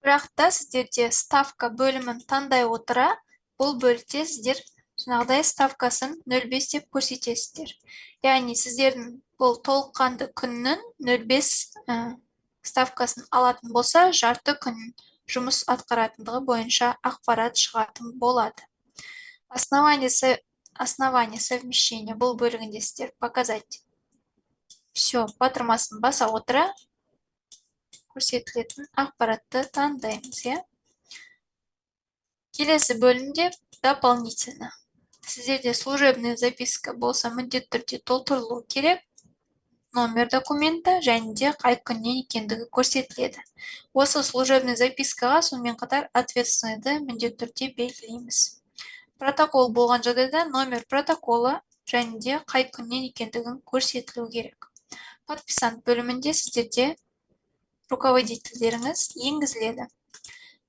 Бірақ та сіздерде ставка бөлімін таңдай отыра, бұл бөлікте сіздер жаңағыдай ставкасын 05 деп көрсетесіздер. Яғни сіздердің бұл толыққанды күннің 05 ставкасын алатын болса, жарты күнін жұмыс атқаратындығы бойынша ақпарат шығатын болады. Основание совмещения бұл бөлігінде сіздер показать. Все, батырмасын баса отыра көрсетілетін ақпаратты таңдаймыз, иә. Келесі бөлімде дополнительно. Сіздерде служебная записка болса міндетті түрде толтырылуы керек. Номер документа және де қай күннен екендігі көрсетіледі. Осы служебный запискаға сонымен қатар ответственныйды міндетті түрде белгілейміз. Протокол болған жағдайда номер протоколы және де қай күннен екендігін көрсетілу керек. Подписант бөлімінде сіздерде руководительдеріңіз енгізіледі.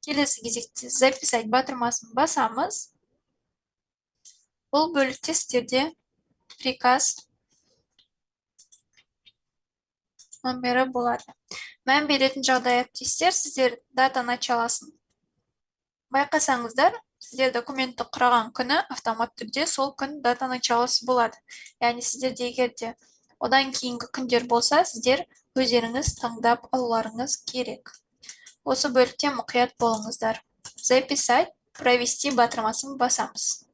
Келесі кезекте записать батырмасын басамыз. Бұл бөлікте сіздерде приказ номері болады. Мән беретін жағдай әріптестер, сіздер дата началасын байқасаңыздар, сіздер документті құраған күні автомат түрде сол күн дата началасы болады. Яғни сіздерде егерде одан кейінгі күндер болса, сіздер өздеріңіз таңдап алуларыңыз керек. Осы бөлікте мұқият болыңыздар. Записать, провести батырмасын басамыз.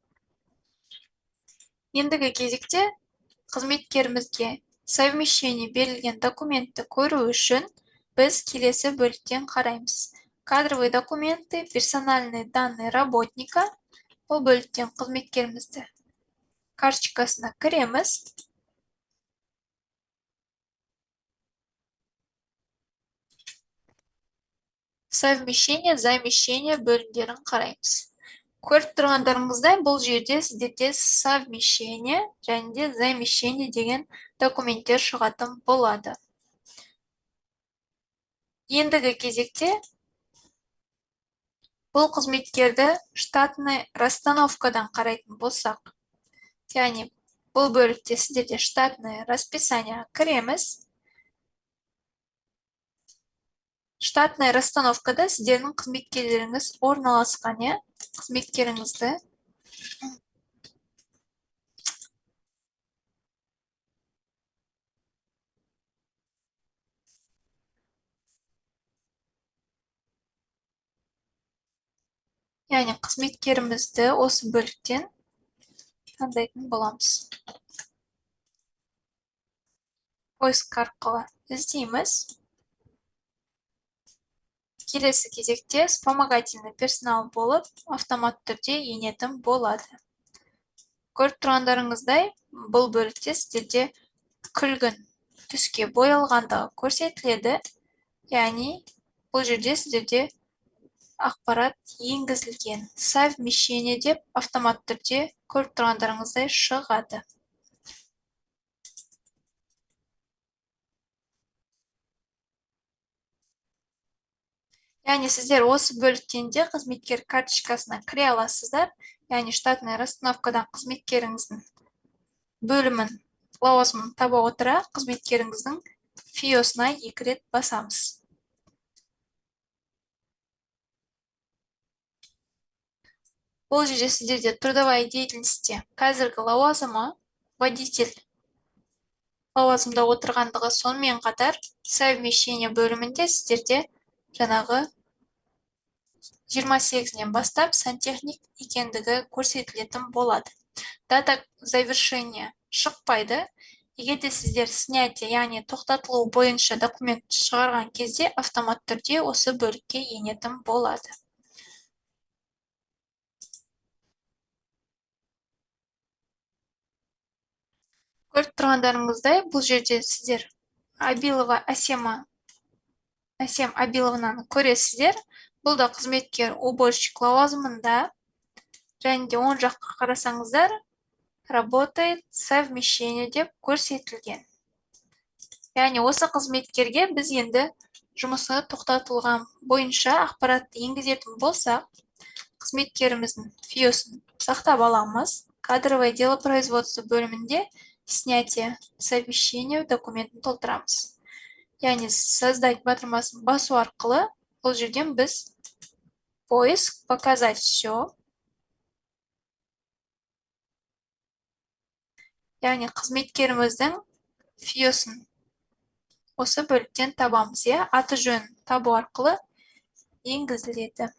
Ендігі кезекте қызметкерімізге совмещение берілген документті көру үшін біз келесі бөліктен қараймыз. Кадровые документы, персональные данные работника. Бұл бөліктен қызметкерімізді карточкасына кіреміз. Совмещение, замещение бөлімдерін қараймыз. Көріп тұрғандарыңыздай, бұл жерде сіздерде совмещение және де замещение деген документтер шығатын болады. Ендігі кезекте бұл қызметкерді штатный расстановкадан қарайтын болсақ, яғни бұл бөлікте сіздерде штатный расписание кіреміз. Штатный расстановкада сіздердің қызметкерлеріңіз орналасқан, қызметкеріңізді яғни қызметкерімізді осы бөліктен таңдайтын боламыз. Поиск арқылы іздейміз. Келесі кезекте вспомогательный персонал болып автомат түрде енетін болады. Көріп тұрғандарыңыздай, бұл бөлікте сіздерде күлгін түске боялғандығы көрсетіледі. Яғни бұл жерде сіздерде ақпарат енгізілген. Совмещение деп автомат түрде көріп тұрғандарыңыздай шығады. Яғни сіздер осы бөліктен де қызметкер карточкасына кіре аласыздар. Яғни штатный расстановкадан қызметкеріңіздің бөлімін, лауазымын таба отыра, қызметкеріңіздің фиосына 2 рет басамыз. Бұл жерде сіздерде трудовая деятельности қазіргі лауазымы водитель лауазымда отырғандығы, сонымен қатар совмещение бөлімінде сіздерде жаңағы 28-нен бастап сантехник екендігі көрсетілетін болады. Дата завершения шықпайды. Егерде сіздер снятие, яғни тоқтатылу бойынша документ шығарған кезде автомат түрде осы бөлікке енетін болады. Көріп тұрғандарыңыздай, бұл жерде сіздер Абилова Асем Абиловнаны көресіздер. Бұл да қызметкер уборщик лауазымында. Және де оң жаққа қарасаңыздар, работает совмещение деп көрсетілген. Яғни осы қызметкерге біз енді жұмысы тоқтатылған бойынша ақпаратты енгізетін болсақ, қызметкеріміздің фиосын сақтап аламыз. Кадровое дело производства бөлімінде снятие совмещение документін толтырамыз. Яғни создать батырмасын басу арқылы бұл жерден біз поиск, показать все. Яғни қызметкеріміздің фиосын осы бөліктен табамыз. Аты жөнін табу арқылы енгізіледі.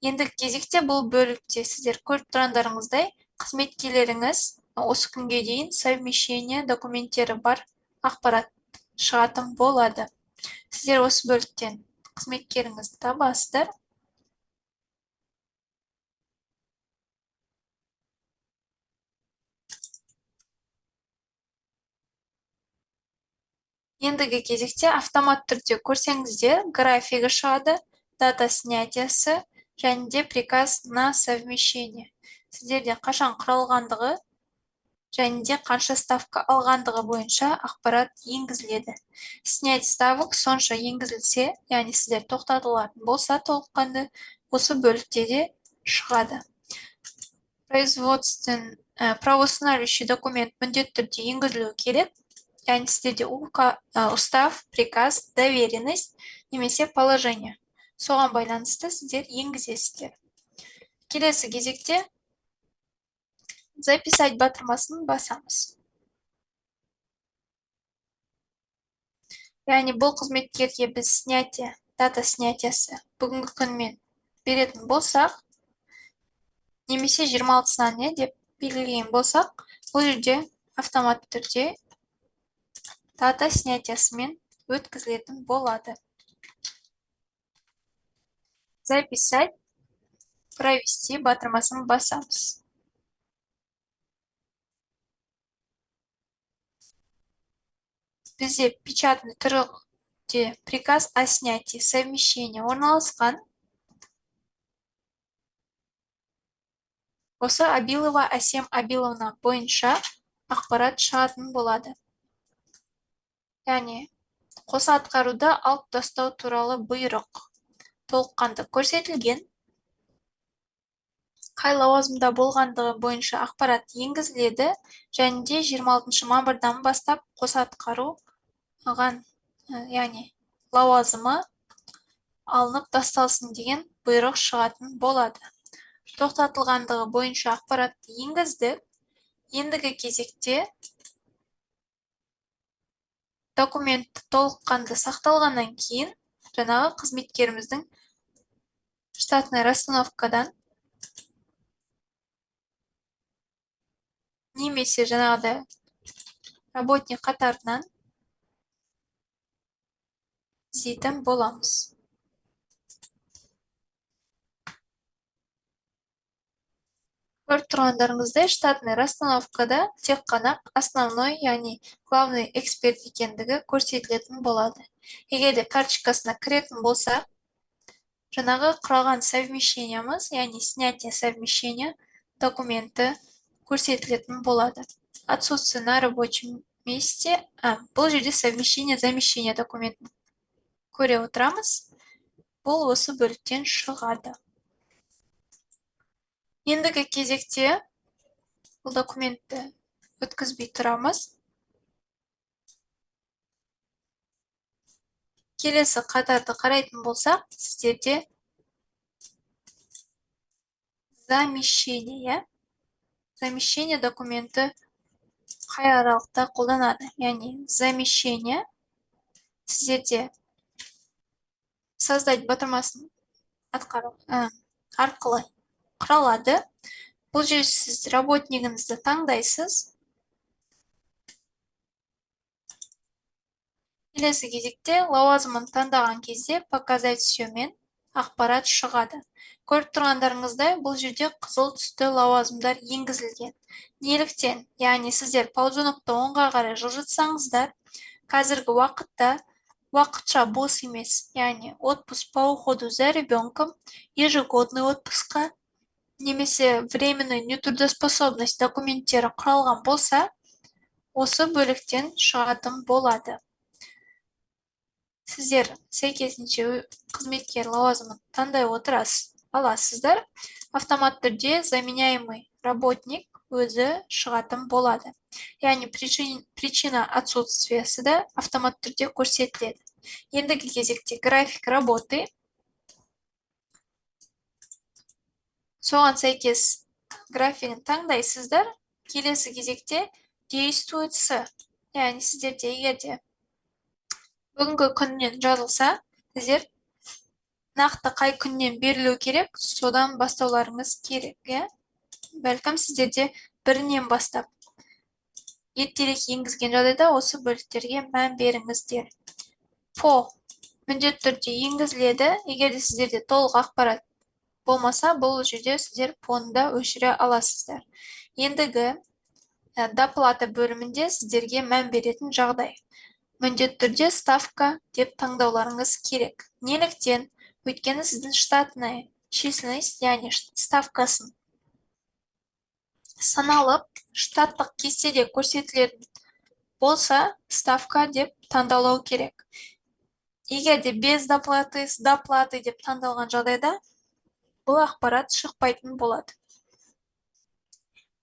Ендігі кезекте бұл бөлікте сіздер көріп тұрғандарыңыздай қызметкерлеріңіз осы күнге дейін совмещение документтері бар ақпарат шығатын болады. Сіздер осы бөліктен қызметкеріңізді табасыздар. Ендігі кезекте автомат түрде көрсеңіздер, графигі шығады, дата снятиясы және де приказ на совмещение. Сіздерде қашан құралғандығы және де қанша ставка алғандығы бойынша ақпарат енгізіледі. Снять ставок сонша енгізілсе, яғни сіздер тоқтатылатын болса толыққанды, осы бөлікте де шығады. Правоустанавливающий документ міндетті түрде енгізілуі керек. Яғни сіздерде устав, приказ, доверенность немесе положение. Соған байланысты сіздер енгізесіздер. Келесі кезекте записать батырмасын басамыз. Яғни бұл қызметкерге біз снятие, дата снятиясы бүгінгі күнмен беретін болсақ, немесе 26-сынан не деп белгілеген болсақ, бұл жерде автомат түрде дата снятиясымен өткізілетін болады. Записать, провести батырмасын басамыз. Бізде печатный түрде приказ о снятии совмещения орналасқан. Осы Абилова Әсем Абиловна бойынша ақпарат шығатын болады. Яғни, қоса атқаруда алып тастау туралы бұйрық толыққанды көрсетілген. Қай лауазымда болғандығы бойынша ақпарат енгізіледі, және де 26 мамырдан бастап қоса атқару яғни лауазымы алынып тасталсын деген бұйрық шығатын болады. Тоқтатылғандығы бойынша ақпаратты енгізді. Ендігі кезекте документті толыққанды сақталғаннан кейін жаңағы қызметкеріміздің штатный расстановкадан немесе жаңағыда работник қатарынан іздейтін боламыз. Көріп тұрғандарыңыздай, штатный расстановкада тек қана основной, яғни главный эксперт екендігі көрсетілетін болады. Егер де карточкасына кіретін болса, жаңағы құралған совмещениямыз, яғни снятие совмещения документі көрсетілетін болады. Отсутствие на рабочем месте, бұл жерде совмещение, замещение документін көре отырамыз. Бұл осы бөліктен шығады. Ендігі кезекте бұл документті өткізбей тұрамыз. Келесі қатарды қарайтын болсақ, сіздерде замещение документі қай аралықта қолданады. Яғни замещение сіздерде создать батырмасын арқылы құралады. Бұл жерде сіз работнигіңізді таңдайсыз. Келесі кезекте лауазымын таңдаған кезде показать всемен ақпарат шығады. Көріп тұрғандарыңыздай, бұл жерде қызыл түсті лауазымдар енгізілген. Неліктен? Яғни сіздер ползунокты оңға қарай жылжытсаңыздар, қазіргі уақытта уақытша бос емес, яғни отпуск по уходу за ребенком, ежегодный отпускқа, немесе временной нетрудоспособность документтері құралған болса, осы бөліктен шығатын болады. Сіздер сәйкесінше қызметкер лауазымын таңдай аласыздар. Автомат түрде заменяемый работник өзі шығатын болады. Яғни причина отсутствиясы да автомат түрде көрсетіледі. Ендігі кезекте график работы. Соған сәйкес графигін таңдайсыздар. Келесі кезекте действует с. Яғни сіздерде егерде бүгінгі күннен жазылса, сіздер нақты қай күннен берілу керек, содан бастауларыңыз керек, иә? Бәлкім сіздерде бірінен бастап ертерек енгізген жағдайда осы бөліктерге мән беріңіздер. По міндетті түрде енгізіледі. Егер де сіздерде толық ақпарат болмаса, бұл жерде сіздер поны да өшіре аласыздар. Ендігі доплата бөлімінде сіздерге мән беретін жағдай. Міндетті түрде ставка деп таңдауларыңыз керек. Неліктен? Өйткені сіздің штатная численность, яғни ставкасын саналып, штаттық кестеде көрсетілетін болса, ставка деп таңдаулау керек. Егер де без доплаты, с доплатой деп таңдалған жағдайда, бұл ақпарат шықпайтын болады.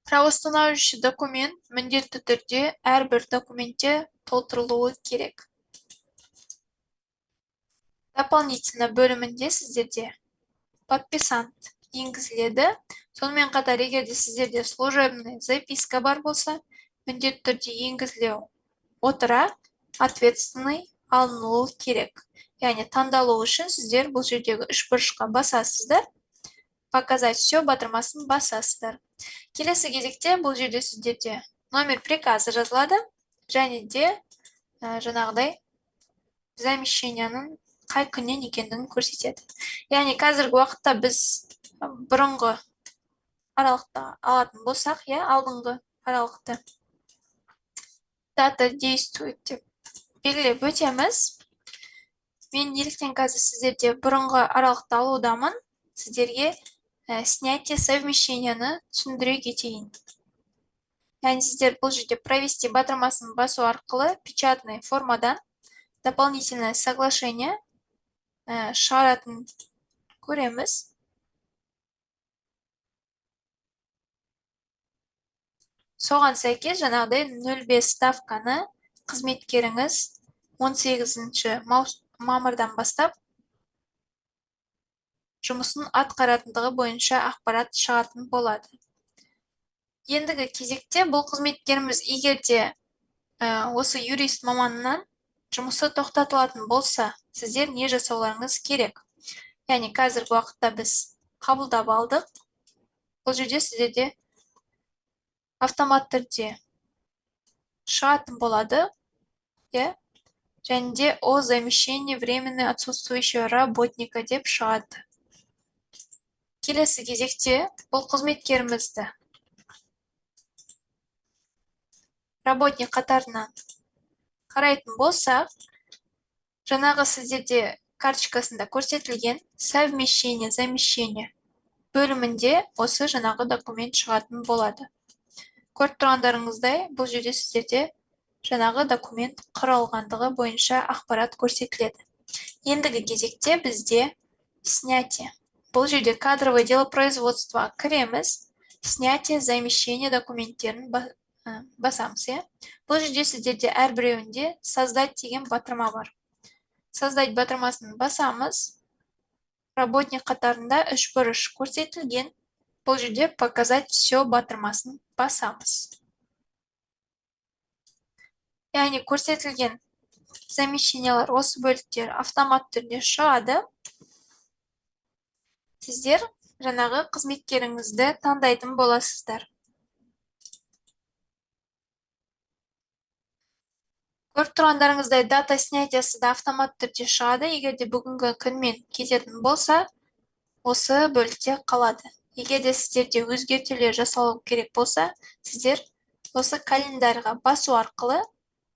Правоустанавливающий документ міндетті түрде әрбір документте толтырылуы керек. Дополнительно бөлімінде сіздерде подписант енгізіледі. Сонымен қатар, егер де сіздерде служебный записка бар болса, міндетті түрде енгізіле отыра ответственный алынуы керек. Яғни таңдалу үшін сіздер бұл жердегі үш бұрышқа басасыздар. Показать все батырмасын басасыздар. Келесі кезекте бұл жерде сіздерде номер приказы жазылады, және де жаңағыдай замещенияның қай күннен екендігін көрсетеді. Яғни қазіргі уақытта біз бұрынғы аралықта алатын болсақ, алдыңғы аралықты дата действует деп белгілеп өтеміз. Мен неліктен қазір сіздерде бұрынғы аралықты алудамын, сіздерге снятие совмещенияны түсіндіре кетейін. Яғни сіздер бұл жерде провести батырмасын басу арқылы печатный формадан дополнительное соглашение шығаратын көреміз. Соған сәйкес жаңағыдай 0,5 ставканы қызметкеріңіз 18 мамырдан бастап жұмысын атқаратындығы бойынша ақпарат шығатын болады. Ендігі кезекте бұл қызметкеріміз егерде осы юрист маманынан жұмысы тоқтатылатын болса, сіздер не жасауларыңыз керек? Яғни қазіргі уақытта біз қабылдап алдық. Бұл жерде сіздерде автомат түрде шығатын болады. Және де о замещении временно отсутствующего работника деп шығады. Келесі кезекте бұл қызметкерімізді работник қатарынан қарайтын болсақ, жаңағы сіздерде карточкасында көрсетілген совмещение, замещение бөлімінде осы жаңағы документ шығатын болады. Көріп тұрғандарыңыздай, бұл жерде сіздерде жаңағы документ құралғандығы бойынша ақпарат көрсетіледі. Ендігі кезекте бізде снятие. Бұл жерде кадровое дело производства кіреміз, снятие, замещение документтерін басамыз. Бұл жерде сіздерде әрбіреуінде создать деген батырма бар. Создать батырмасын басамыз. Работник қатарында үш бұрыш көрсетілген. Бұл жерде показать все батырмасын басамыз. Яғни көрсетілген замещениялар, осы бөліктер автомат түрде шығады. Сіздер жаңағы қызметкеріңізді таңдайтын боласыздар. Көріп тұрғандарыңыздай дата снятиясы да автомат түрде шығады. Егер де бүгінгі күнмен кететін болса, осы бөлікте қалады. Егер де сіздерде өзгертулер жасалу керек болса, сіздер осы календарьға басу арқылы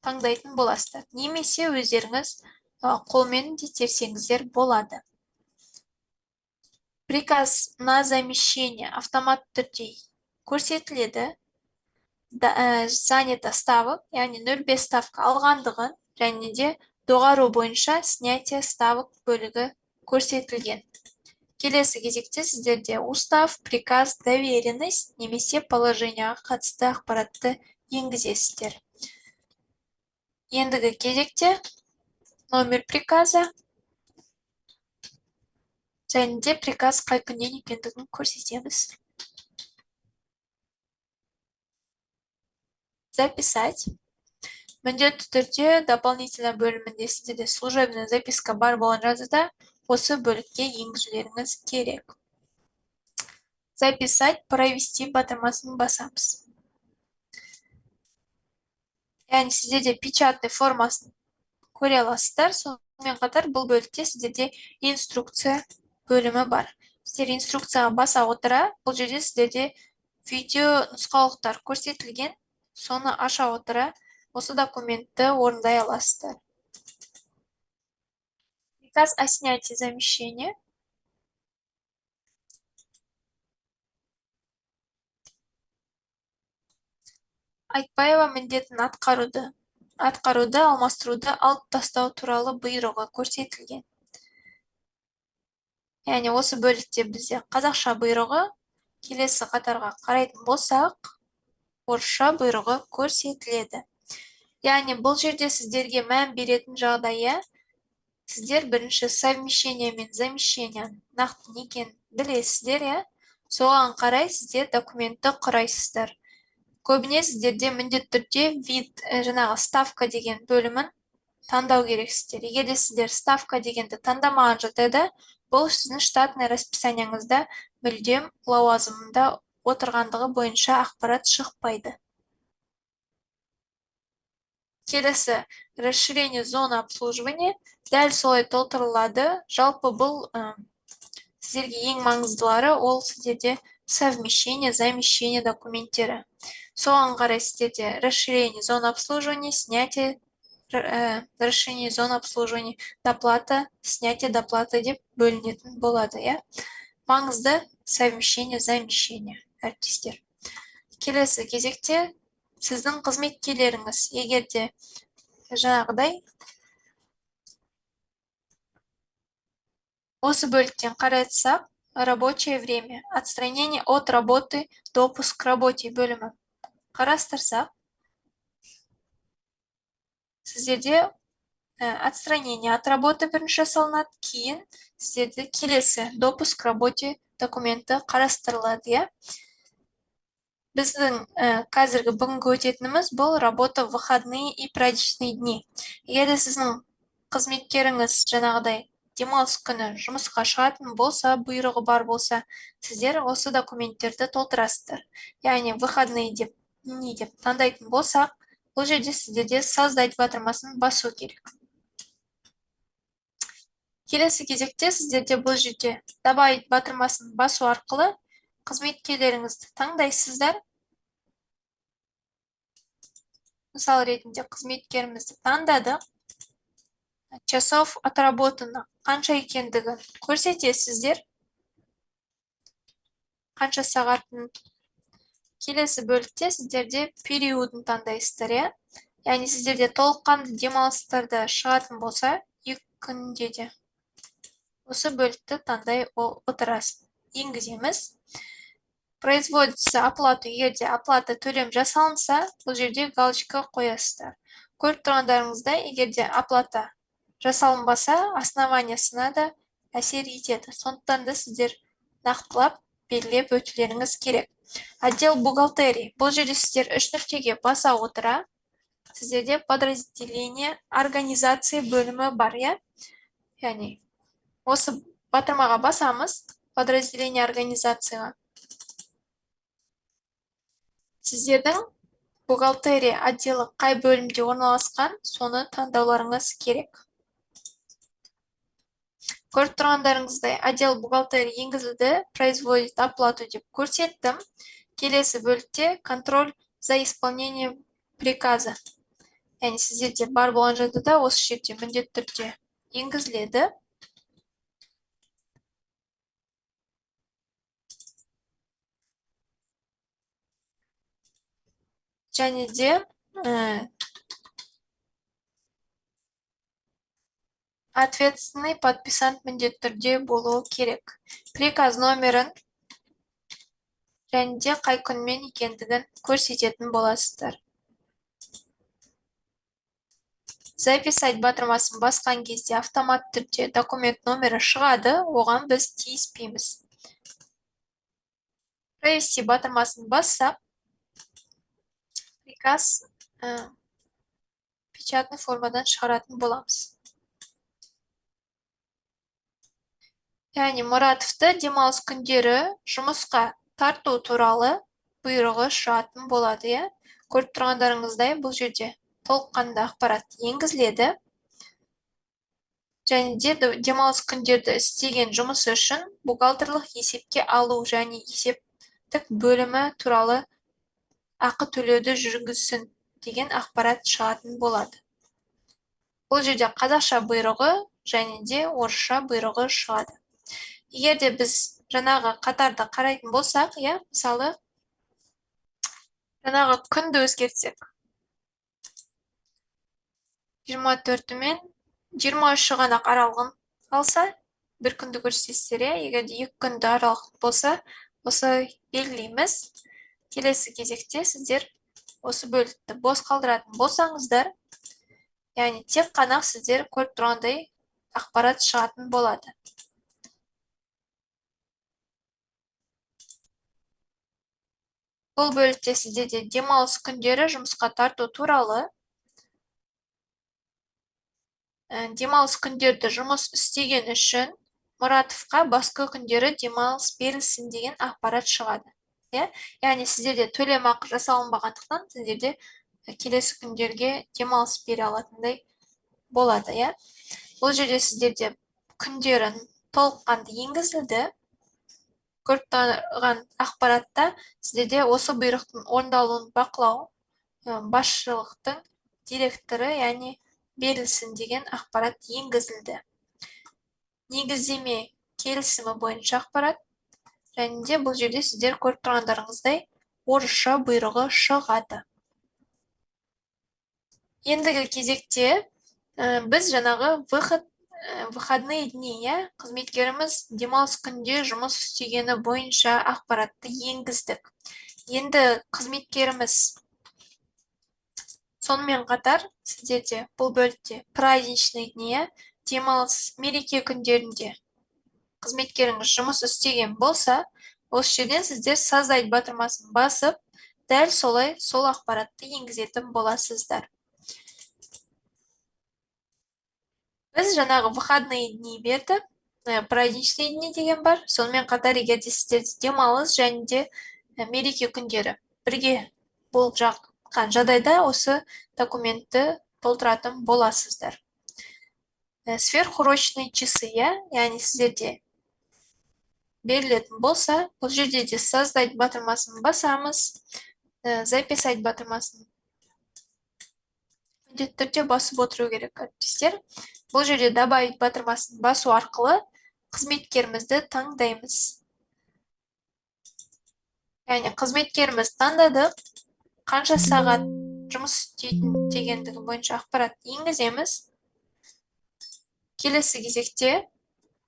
таңдайтын боласыздар. Немесе өздеріңіз қолмен де терсеңіздер болады. Приказ на замещение автомат түрде көрсетіледі. Занято ставок, яғни 0,5 ставка алғандығын, және де доғару бойынша снятие ставок бөлігі көрсетілген. Келесі кезекте сіздерде устав, приказ, доверенность немесе положенияға қатысты ақпаратты енгізесіздер. Ендігі кезекте номер приказа және де приказ қай күннен екендігін көрсетеміз. Записать. Міндетті түрде дополнительно бөлімінде сіздерде служебная записка бар болған жағдайда осы бөлікке енгізулеріңіз керек. Записать, провести батырмасын басамыз. Яғни сіздерде печатный формасын көре аласыздар. Сонымен қатар бұл бөлікте сіздерде инструкция бөлімі бар. Сіздер инструкцияға баса отыра, бұл жерде сіздерде видео нұсқаулықтар көрсетілген. Соны аша отыра, осы документті орындай аласыздар. Приказ о снятии замещения. Айтбаева міндетін атқаруды, алмастыруды алып тастау туралы бұйрығы көрсетілген. Яғни осы бөлікте бізде қазақша бұйрығы, келесі қатарға қарайтын болсақ, орысша бұйрығы көрсетіледі. Яғни бұл жерде сіздерге мән беретін жағдайы, сіздер бірінші совмещение мен замещение нақты не екенін білесіздер, соған қарай сіздер документті құрайсыздар. Көбіне сіздерде міндетті түрде вид, жаңағы ставка деген бөлімін таңдау керексіздер. Егер де сіздер ставка дегенді таңдамаған жағдайда, бұл сіздің штатный расписанияңызда мүлдем лауазымында отырғандығы бойынша ақпарат шықпайды. Келесі расширение зоны обслуживания дәл солай толтырылады. Жалпы бұл сіздерге ең маңыздылары, ол сіздерде совмещение, замещение документтері. Соған қарай сіздерде расширение зоны обслуживания, снятие, расширение зоны обслуживания, доплата, снятие доплаты деп бөлінетін болады. Маңызды совмещение, замещение әріптестер. Келесі кезекте сіздің қызметкерлеріңіз, егерде жаңағыдай осы бөліктен қарайтсақ, рабочее время, отстранение от работы, допуск к работе бөлімі қарастырсақ, сіздерде отстранение от работы бірінші жасалынады, кейін сіздерде келесі допуск к работе документі қарастырылады. Біздің қазіргі бүгінгі өтетініміз бұл работа в выходные и праздничные дни. Егер сіздің қызметкеріңіз жаңағыдай демалыс күні жұмысқа шығатын болса, бұйрығы бар болса, сіздер осы документтерді толтырасыздар. Яғни выходные деп таңдайтын болсақ, бұл жерде сіздерде создать батырмасын басу керек. Келесі кезекте сіздерде бұл жерде добавить батырмасын басу арқылы қызметкерлеріңізді таңдайсыздар. Мысал ретінде қызметкерімізді таңдадық. Часов отработаны қанша екендігін көрсетесіздер. Қанша сағатын. Келесі бөлікте сіздерде периодын таңдайсыздар. Яғни сіздерде толыққанды демалыстарда шығатын болса, 2 күнде де осы бөлікті таңдай отырасыз. Енгіземіз. Производится оплату, егерде оплата төлем жасалынса, бұл жерде галочка қоясыздар. Көріп тұрғандарыңызда, егерде оплата жасалынбаса, основаниясына да әсер етеді. Сондықтан да сіздер нақтылап белгілеп өтулеріңіз керек. Отдел бухгалтерии. Бұл жерде сіздер 3 нүктеге баса отыра, сіздерде подразделение организации бөлімі бар. Яғни, осы батырмаға басамыз, подразделение организацияға. Сіздердің бухгалтерия отделі қай бөлімде орналасқан, соны таңдауларыңыз керек. Көріп тұрғандарыңыздай, отдел бухгалтерия енгізілді, производит оплату деп көрсеттім. Келесі бөлікте контроль за исполнение приказа. Яғни сіздерде бар болған жағдайда осы жерде міндетті түрде енгізіледі. Және де ответственный подписант міндетті түрде болуы керек. Приказ номерін және де қай күнмен екендігін көрсететін боласыздар. Записать батырмасын басқан кезде автомат түрде документ номері шығады, оған біз тиіспейміз. Провести батырмасын бассақ, приказ печатный формадан шығаратын боламыз. Яғни Мұратовты демалыс күндері жұмысқа тарту туралы бұйрығы шығатын болады, иә. Көріп тұрғандарыңыздай бұл жерде толыққанды ақпарат енгізіледі. Және де демалыс күндерді істеген жұмысы үшін бухгалтерлік есепке алу және есептік бөлімі туралы ақы төлеуді жүргізсін деген ақпарат шығатын болады. Бұл жерде қазақша бұйрығы және де орысша бұйрығы шығады. Егер де біз жаңағы қатарды қарайтын болсақ, иә, мысалы, жаңағы күнді өзгертсек, 24 мен 23 ғана аралығын алса, бір күнді көрсетесіздер, иә. Егер де 2 күнді аралық болса, осы белгілейміз. Келесі кезекте сіздер осы бөлікті бос қалдыратын болсаңыздар, яғни тек қана сіздер көріп тұрғандай ақпарат шығатын болады. Бұл бөлікте сіздерде демалыс күндері жұмысқа тарту туралы, демалыс күндерді жұмыс істеген үшін Мұратовқа басқа күндері демалыс берілсін деген ақпарат шығады. Яғни сіздерде төлемақы жасалынбағандықтан сіздерде келесі күндерге демалыс бере алатындай болады. Бұл жерде сіздерде күндерін толыққанды енгізілді. Көріп тұрған ақпаратта сіздерде осы бұйрықтың орындалуын бақылау басшылықтың директоры, яғни берілсін деген ақпарат енгізілді. Негіздеме келісімі бойынша ақпарат, және де бұл жерде сіздер көріп тұрғандарыңыздай орысша бұйрығы шығады. Ендігі кезекте біз жаңағы выходные дни, қызметкеріміз демалыс күнде жұмыс істегені бойынша ақпаратты енгіздік. Енді қызметкеріміз сонымен қатар сіздерде бұл бөлікте праздничный дни, демалыс мереке күндерінде қызметкеріңіз жұмыс істеген болса, осы жерден сіздер создать батырмасын басып, дәл солай сол ақпаратты енгізетін боласыздар. Біз жаңағы выходные дни бердік, праздничный дни деген бар. Сонымен қатар егер де сіздерде демалыс және де мереке күндері бірге болып жатқан жағдайда осы документті толтыратын боласыздар. Сверхурочные часы, яғни сіздерде берілетін болса, бұл жерде де создать батырмасын басамыз, записать батырмасын міндетті түрде басып отыру керек, әріптестер. Бұл жерде добавить батырмасын басу арқылы қызметкерімізді таңдаймыз. Яғни қызметкеріміз таңдадық, қанша сағат жұмыс істейтін дегендігі бойынша ақпарат енгіземіз. Келесі кезекте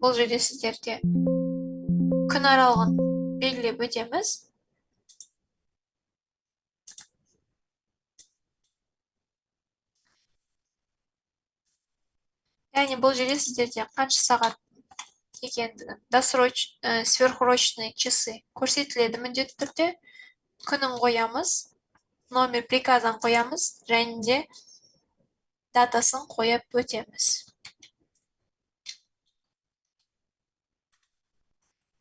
бұл жерде сіздерде күн аралығын белгілеп өтеміз. Яғни бұл жерде сіздерде қанша сағат екендігін, сверхурочные часы көрсетіледі міндетті түрде. Күнін қоямыз, номер приказын қоямыз, және де датасын қойып өтеміз.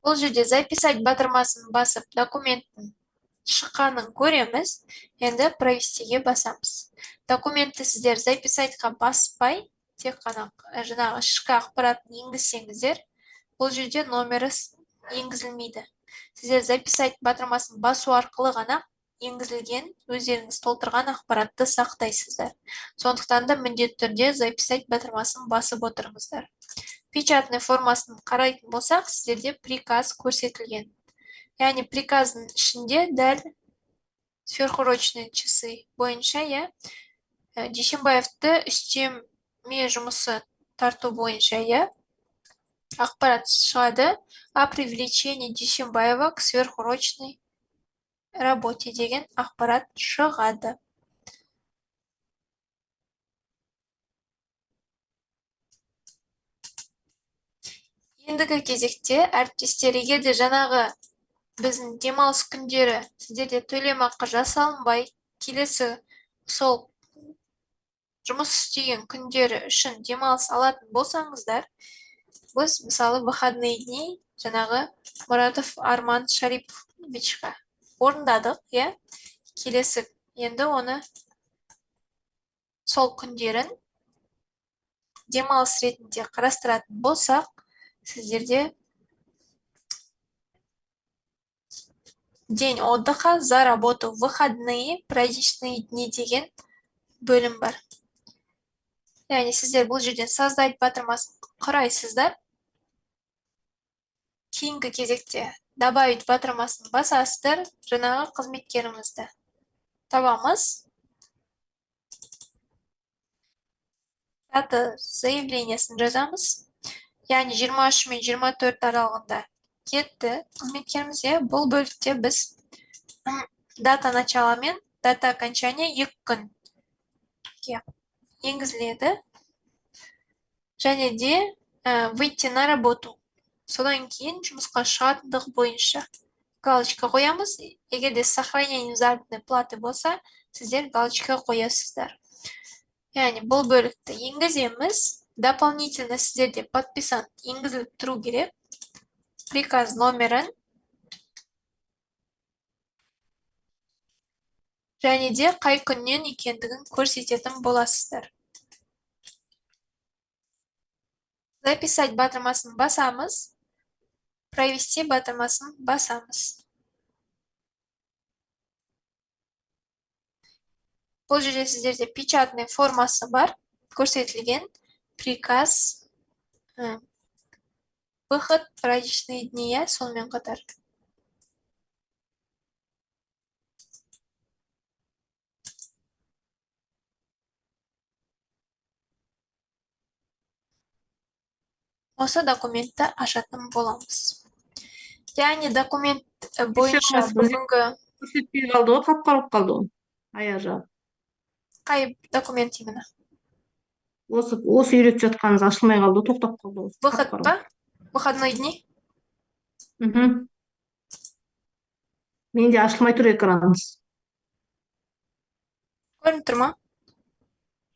Бұл жерде записать батырмасын басып, документтің шыққанын көреміз, енді провестиге басамыз. Документті сіздер записайтқа баспай, тек қана жаңағы ішкі ақпаратын енгізсеңіздер, бұл жерде номері енгізілмейді. Сіздер записать батырмасын басу арқылы ғана енгізілген, өздеріңіз толтырған ақпаратты сақтайсыздар. Сондықтан да міндетті түрде записать батырмасын басып отырыңыздар. Печатный формасын қарайтын болсақ, сіздерде приказ көрсетілген. Яғни приказдың ішінде дәл сверхурочные часы бойынша, Дүйсенбаевты үстеме жұмысы тарту бойынша, ақпарат шығады. О привлечении Дүйсенбаева к сверхурочной работе деген ақпарат шығады. Ендігі кезекте әріптестер, егер де жаңағы біздің демалыс күндері сіздерде төлемақы жасалынбай, келесі сол жұмыс істеген күндері үшін демалыс алатын болсаңыздар, біз мысалы выходные дни жаңағы Мұратов Арман Шариповичқа орындадық, иә. Келесі енді оны сол күндерін демалыс ретінде қарастыратын болсақ, сіздерде день отдыха за работу, выходные, праздничные дни деген бөлім бар. Яғни сіздер бұл жерден создать батырмасын құрайсыздар. Кейінгі кезекте добавить батырмасын басасыздар, жаңағы қызметкерімізді табамыз. Дата заявлениясын жазамыз. Яғни 23 мен 24 аралығында кетті қызметкеріміз. Бұл бөлікте біз дата начала мен дата окончания 2 күн енгізіледі. Және де выйти на работу. Содан кейін жұмысқа шығатындығы бойынша галочка қоямыз. Егер де сохранение заработной платы болса, сіздер галочка қоясыздар. Яғни бұл бөлікті енгіземіз. Дополнительно сіздерде подписант енгізіліп тұру керек. Приказ номерін және де қай күннен екендігін көрсететін боласыздар. Записать батырмасын басамыз. Провести батырмасын басамыз. Бұл жерде сіздерде печатный формасы бар, көрсетілген. Приказ, выход, праздничные дни, сонымен қатар. Осы документті ашатын боламыз. Яғни документ бойынша бүгінгі... Көрсетпей қалды ғой, қап-қарып қалды ғой. Аяқ жағы. Қай документ именно? Осы үйретіп жатқаныңыз ашылмай қалды, тоқтап қалды. Выход па? Выходной дни? Менде ашылмай тұр экраныңыз. Көрініп тұр ма?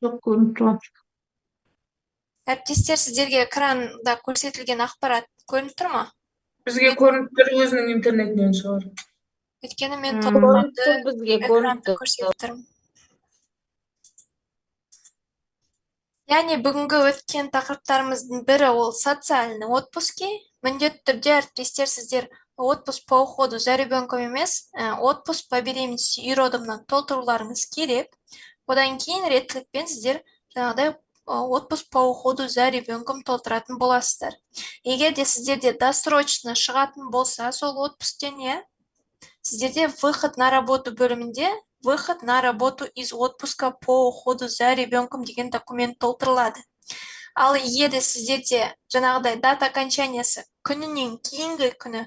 Жоқ, көрініп тұр. Әріптестер, сіздерге экранда көрсетілген ақпарат көрініп тұр ма? Бізге көрініп тұр, өзінің интернетінен шығар. Өйткені мен толыққанды бізге экранды көрсетіп тұрмын. Яғни бүгінгі өткен тақырыптарымыздың бірі ол социальный отпуски. Міндетті түрде әріптестер, сіздер отпуск по уходу за ребенком емес, отпуск по беременности и родымнан толтыруларыңыз керек. Одан кейін реттілікпен сіздер жаңағыдай отпуск по уходу за ребенком толтыратын боласыздар. Егер де сіздерде досрочно шығатын болса, сол отпусктен, сіздерде выход на работу бөлімінде выход на работу из отпуска по уходу за ребенком деген документ толтырылады. Ал егер де сіздерде жаңағыдай дата окончаниясы күнінен кейінгі күні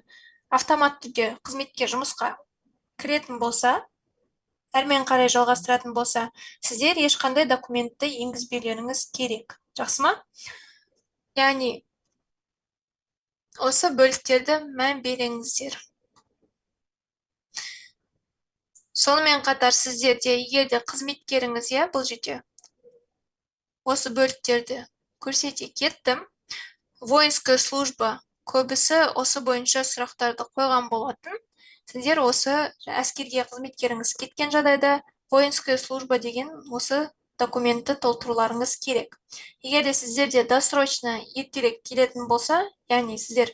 автоматты түрде қызметке жұмысқа кіретін болса, әрмен қарай жалғастыратын болса, сіздер ешқандай документті енгізбеулеріңіз керек. Жақсы ма? Яғни осы бөліктерді мән беріңіздер. Сонымен қатар сіздерде егер де қызметкеріңіз, бұл жерде осы бөліктерді көрсете кеттім. Воинская служба көбісі осы бойынша сұрақтарды қойған болатын. Сіздер осы әскерге қызметкеріңіз кеткен жағдайда воинская служба деген осы документті толтыруларыңыз керек. Егер де сіздерде досрочно ертерек келетін болса, яғни сіздер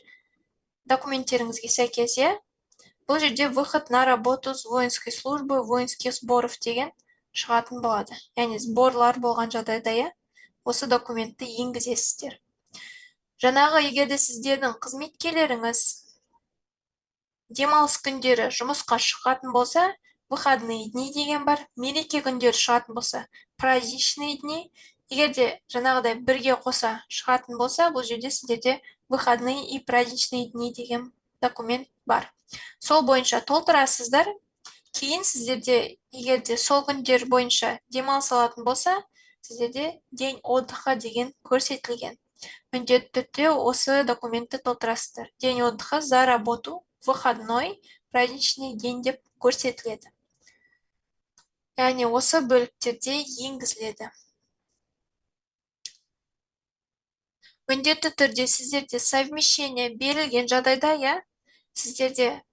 документтеріңізге сәйкес, бұл жерде выход на работу с воинской службы, воинских сборов деген шығатын болады. Яғни сборлар болған жағдайда, осы документті енгізесіздер. Жаңағы егер де сіздердің қызметкерлеріңіз демалыс күндері жұмысқа шығатын болса, выходные дни деген бар, мереке күндері шығатын болса, праздничные дни. Егер де жаңағыдай бірге қоса шығатын болса, бұл жерде сіздерде выходные и праздничные дни деген документ бар. Сол бойынша толтырасыздар. Кейін сіздерде егер де сол күндер бойынша демалыс алатын болса, сіздерде день отдыха деген көрсетілген. Міндетті түрде осы документті толтырасыздар. День отдыха за работу, выходной, праздничный день деп көрсетіледі. Яғни осы бөліктерде енгізіледі. міндетті түрде сіздерде совмещение берілген жағдайда, иә, сіздерде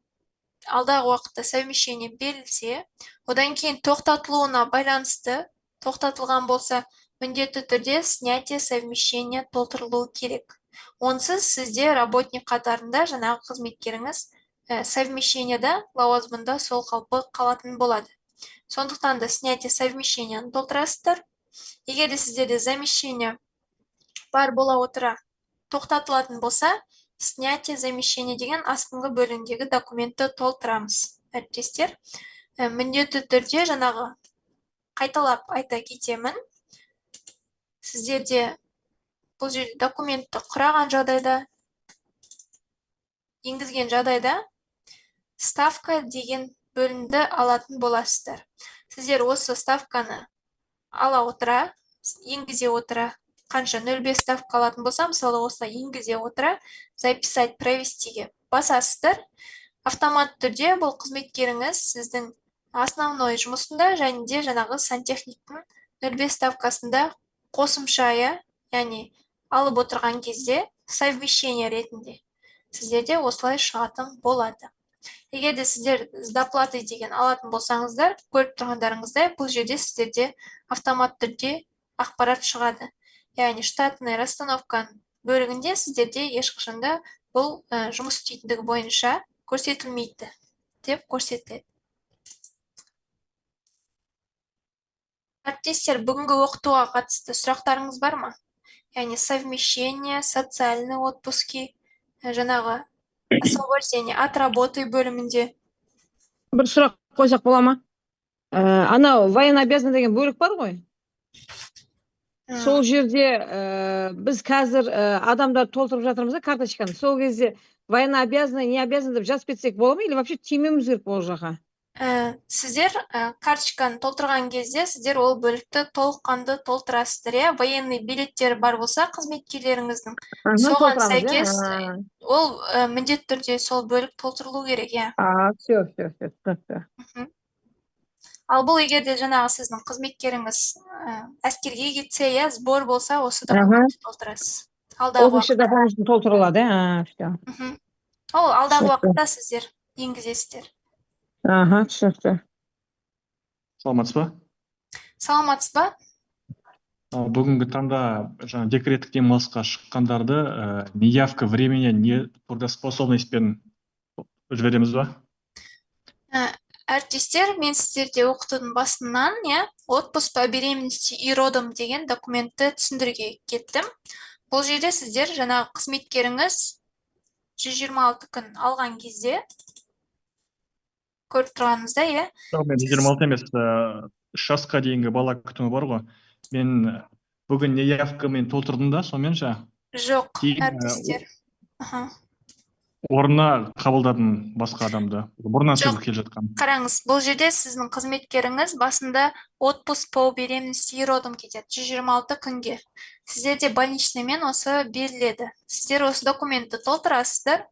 алдағы уақытта совмещение берілсе, одан кейін тоқтатылуына байланысты, тоқтатылған болса, міндетті түрде снятие совмещение толтырылуы керек. Онсыз сізде работник қатарында жаңағы қызметкеріңіз совмещениеда, лауазымында сол қалпы қалатын болады. Сондықтан да снятие совмещениені толтырасыздар. Егер де сіздерде замещение бар бола отыра тоқтатылатын болса, снятие замещение деген астыңғы бөлімдегі документті толтырамыз. Әріптестер, міндетті түрде жаңағы қайталап айта кетемін. Сіздерде бұл жерде документті құраған жағдайда, енгізген жағдайда ставка деген бөлімді алатын боласыздар. Сіздер осы ставканы ала отыра, енгізе отыра, қанша 0,5 ставка алатын болса, мысалы осылай енгізе отыра, записать, провестиге басасыздар. Автомат түрде бұл қызметкеріңіз сіздің основной жұмысында және де жаңағы сантехниктің 0,5 ставкасында қосымша, яғни алып отырған кезде совмещение ретінде сіздерде осылай шығатын болады. Егер де сіздер с доплатой деген алатын болсаңыздар, көріп тұрғандарыңыздай, бұл жерде сіздерде автомат түрде ақпарат шығады. Яғни штатный расстановка бөлігінде сіздерде ешқашанда бұл жұмыс істейтіндігі бойынша көрсетілмейді деп көрсетіледі. Әріптестер, бүгінгі оқытуға қатысты сұрақтарыңыз бар ма? Яғни совмещение, социальный отпуски, жаңағы освобождение от работы бөлімінде. Бір сұрақ қойсақ бола ма? Анау военнообязанный деген бөлік бар ғой. Сол жерде біз қазір адамдар толтырып жатырмыз да карточканы. Сол кезде военнообязанный, не обязанный деп жазып кетсек бола ма? Или вообще тимеуіміз керек ол жаққа? Сіздер карточканы толтырған кезде сіздер ол бөлікті толыққанды толтырасыздар. Военный билеттері бар болса қызметкерлеріңіздің, соған сәйкес ол міндетті түрде сол бөлік толтырылу керек. Все. Ал бұл егерде жаңағы сіздің қызметкеріңіз әскерге кетсе, сбор болса, осы документті толтырасыз. Осынша дополнительно толтырылады. Ол алдағы уақытта сіздер енгізесіздер. Түсінікті. Саламатсыз ба? Саламатсыз ба? Бүгінгі таңда жаңа декреттік демалысқа шыққандарды неявка времени нетрудоспособностьпен жібереміз ба? Әріптестер, мен сіздерде оқытудың басынан, отпуск по беременности и родам деген документті түсіндірге кеттім. Бұл жерде сіздер жаңағы қызметкеріңіз 126 күн алған кезде көріп тұрғаныңызда, 126 емес, 3 жасқа дейінгі бала күтімі бар ғой. Мен бүгін неявкамен толтырдым да, сонымен жоқ, әріптестер. Орнына қабылдадым басқа адамды. Бұрыннан сөйлеп келе жатқан. Қараңыз, бұл жерде сіздің қызметкеріңіз басында отпуск по беременности и родам кетеді 126 күнге. Сіздерде больничныймен осы беріледі. Сіздер осы документті толтырасыздар.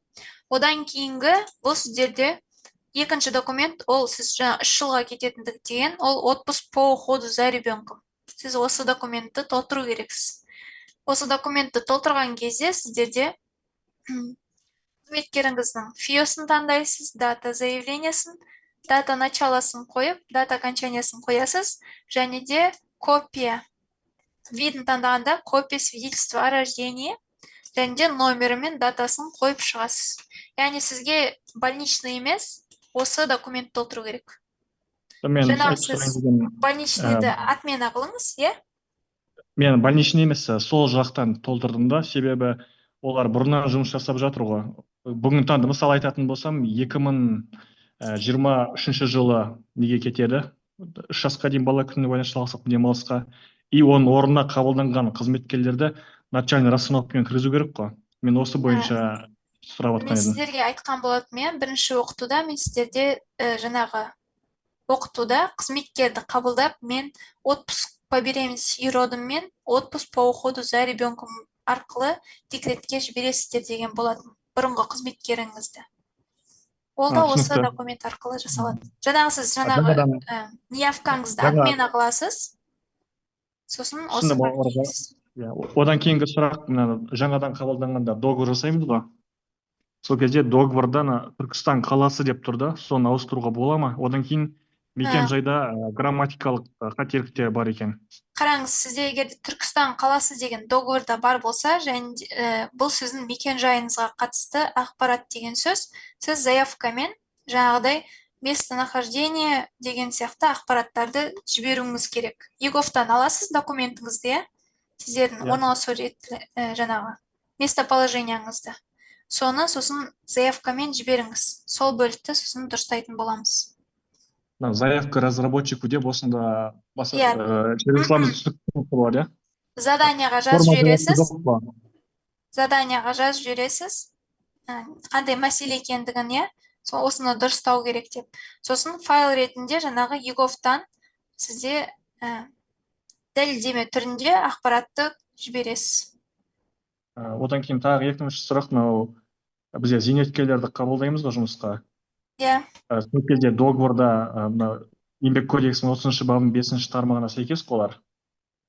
Одан кейінгі бұл сіздерде екінші документ, ол сіз 3 жылға кететіндік деген, ол отпуск по уходу за ребенком. Сіз осы документті толтыру керексіз. Осы документті толтырған кезде сіздерде қызметкеріңіздің фиосын таңдайсыз, дата заявлениясын, дата началасын қойып, дата окончаниясын қоясыз, және де копия. Видін таңдағанда копия свидетельства о рождении, және де номері мен датасын қойып шығасыз. Яғни сізге больничный емес, осы документ толтыру керек. Жаңағы сіз больничныйды отмена қылыңыз, Мен больничный емес, сол жақтан толтырдым да, себебі олар бұрыннан жұмыс жасап жатыр ғой. Бүгін таңда мысал айтатын болсам, 2023 жылы неге кетеді? 3 жасқа дейін бала күтіміне байланысты жалғасатын демалысқа. И оның орнына қабылданған қызметкерлерді начальный расстановкамен кіргізу керек қой. Мен осы бойынша сұрап жатқан Мен едім. сіздерге айтқан болатынмын, бірінші оқытуда мен сіздерде жаңағы оқытуда қызметкерді қабылдап, мен отпуск по беременности и родам мен отпуск по уходу за ребенком арқылы декретке жібересіздер деген болатын бұрынғы қызметкеріңізді. Ол да осы документ арқылы жасалады. Жаңағы сіз неявкаңызды отмена қыласыз, сосын осы Иә, одан кейінгі сұрақ, мына жаңадан қабылданғанда договор жасаймыз ғой. Сол кезде договордан Түркістан қаласы деп тұрды, соны ауыстыруға бола ма? Одан кейін мекен жайда грамматикалық қателіктер бар екен. Қараңыз, сізде егер Түркістан қаласы деген договорда бар болса, және бұл сіздің мекен жайыңызға қатысты ақпарат деген сөз, сіз заявкамен жаңағыдай местонахождение деген сияқты ақпараттарды жіберуіңіз керек. ЕГОВтан аласыз документіңізді, иә? Сіздердің орналасу жаңағы местоположениеңізді. Соны сосын заявкамен жіберіңіз. Сол бөлікті сосын дұрыстайтын боламыз. Заявка разработчику деп осында Иә. чересламыз түсінікті болады, иә? Заданияға жазып жібересіз. Заданияға жазып жібересіз. Қандай мәселе екендігін, иә? Осыны дұрыстау керек деп. Сосын файл ретінде жаңағы ЕГОВтан сізде дәлелдеме түрінде ақпаратты жібересіз. Одан кейін тағы екінші сұрақ, мынау бізде зейнеткерлерді қабылдаймыз ғой жұмысқа. Иә. Сол кезде договорда еңбек кодексінің 30-шы бабының 5-ші тармағына сәйкес олар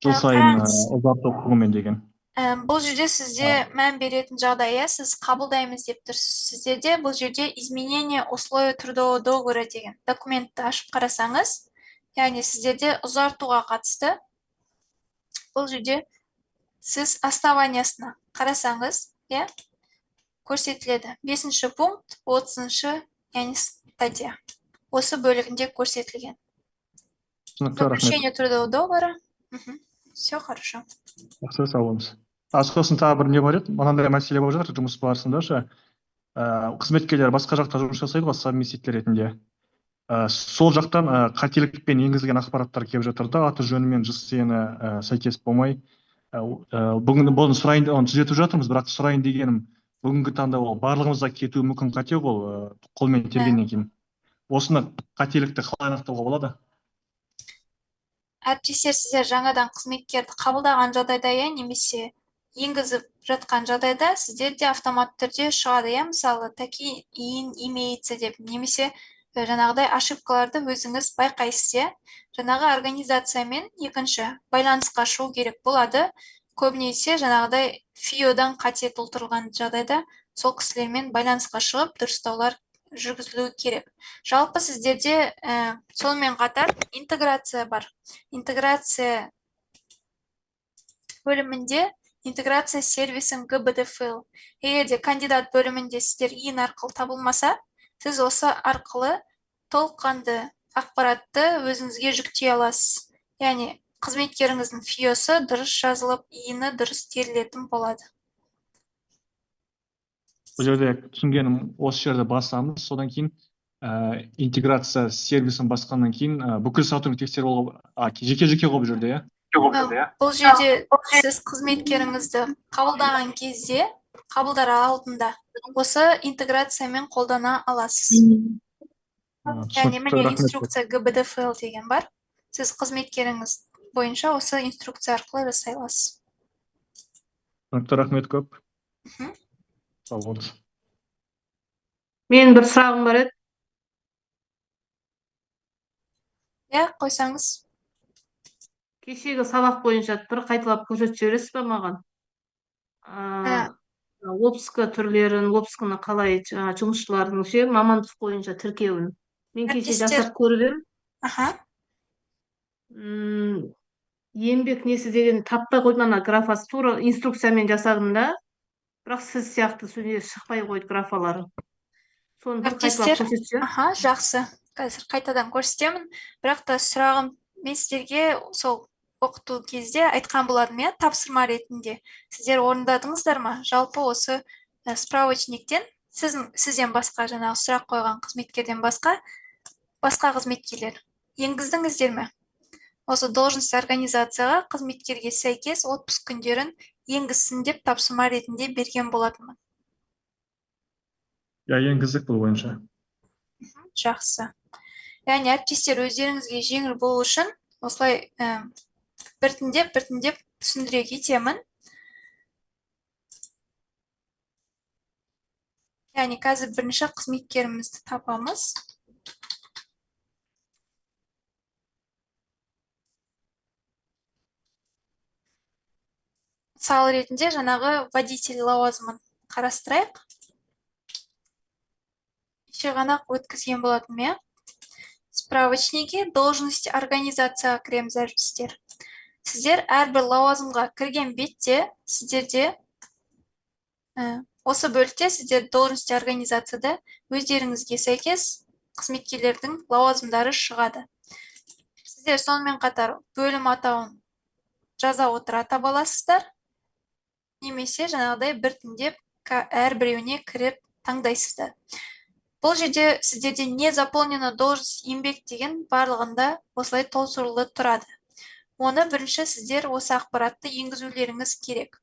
жыл сайын ұзарту құқығымен деген. Бұл жерде сізде мән беретін жағдай, сіз қабылдаймыз деп тұрсыз. Сіздерде бұл жерде изменение условий трудового договора деген документті ашып қарасаңыз, яғни сіздерде ұзартуға қатысты, бұл жерде сіз основаниясына қарасаңыз, көрсетіледі. 5-ші пункт, 30-шы, яғни статья. Осы бөлігінде көрсетілген. Заключение трудового договора. Все хорошо. Жақсы, сау болыңыз. Сосын тағы бір не бар еді, мынандай мәселе болып жатыр жұмыс барысында ше. Қызметкерлер басқа жақта жұмыс жасайды ғой, совместитель ретінде. Сол жақтан қателікпен енгізілген ақпараттар келіп жатыр да, аты жөні мен ЖСС-ні сәйкес болмай. Бүгін бұны сұрайын, оны түзетіп жатырмыз, бірақ сұрайын дегенім, бүгінгі таңда ол барлығымызға кетуі мүмкін қате ол қолмен тергеннен кейін. Осыны қателікті қалай анықтауға болады? Әріптестер, сіздер жаңадан қызметкерді қабылдаған жағдайда, немесе енгізіп жатқан жағдайда сіздерде автоматты түрде шығады, мысалы такие имеется деп, немесе жаңағыдай ошибкаларды өзіңіз байқайсыз, жаңағы организациямен екінші байланысқа шығу керек болады. Көбінесе жаңағыдай фиодан қате толтырылған жағдайда сол кісілермен байланысқа шығып дұрыстаулар жүргізілуі керек. Жалпы сіздерде сонымен қатар интеграция бар. Интеграция бөлімінде интеграция сервисін GBDFL. Егерде кандидат бөлімінде сіздер ең арқылы табылмаса, сіз осы арқылы толыққанды ақпаратты өзіңізге жүктей аласыз. Яғни қызметкеріңіздің фиосы дұрыс жазылып, иіні дұрыс терілетін болады. Бұл жерде түсінгенім, осы жерде басамыз, содан кейін интеграция сервисін басқаннан кейін бүкіл сотрудник тексеру жеке-жеке ғой бұл жерде, Бұл жерде сіз қызметкеріңізді қабылдаған кезде, қабылдар алдында осы интеграциямен қолдана аласыз. Яғни міне инструкция GBDFL деген бар. Сіз қызметкеріңіз бойынша осы инструкция арқылы жасай аласыз. Рахмет көп. Сау болыңыз. Мен бір сұрағым бар еді. Қойсаңыз. Кешегі сабақ бойынша бір қайталап көрсетіп жібересіз ба маған? Опска түрлерін, опсканы қалай жұмысшылардың мамандық бойынша тіркеуін. Мен кеше жасап көріп едім. Еңбек несі деген таппай қойдым, ана графасы тура инструкциямен жасадым да, бірақ сіз сияқты сөне шықпай қойды графалары. Соны бір қайталап көрсетсе. Жақсы. Қазір қайтадан көрсетемін. Бірақ та сұрағым, мен сіздерге сол оқыту кезде айтқан болатым, тапсырма ретінде. Сіздер орындадыңыздар ма? Жалпы осы справочниктен сізден басқа, жаңағы сұрақ қойған қызметкерден басқа қызметкерлер енгіздіңіздер ме? Осы должность организацияға қызметкерге сәйкес отпуск күндерін енгізсін деп тапсырма ретінде берген болатынмын. Енгіздік бұл бойынша. Жақсы. Яғни әріптестер өздеріңізге жеңіл болу үшін осылай біртіндеп түсіндіре кетемін. Яғни қазір бірінші қызметкерімізді табамыз. мысал ретінде жаңағы водитель лауазымын қарастырайық. Кеше ғана өткізген болатынмын, иә. Справочнике должности организацияға кіреміз әріптестер. Сіздер әрбір лауазымға кірген бетте сіздерде осы бөлікте сіздер должности организацияда өздеріңізге сәйкес қызметкерлердің лауазымдары шығады. Сіздер сонымен қатар бөлім атауын жаза отыра таба аласыздар, немесе жаңағыдай біртіндеп әрбіреуіне кіріп таңдайсыздар. Бұл жерде сіздерде не заполнена должность еңбек деген барлығында осылай толтырылып тұрады. Оны бірінші сіздер осы ақпаратты енгізулеріңіз керек.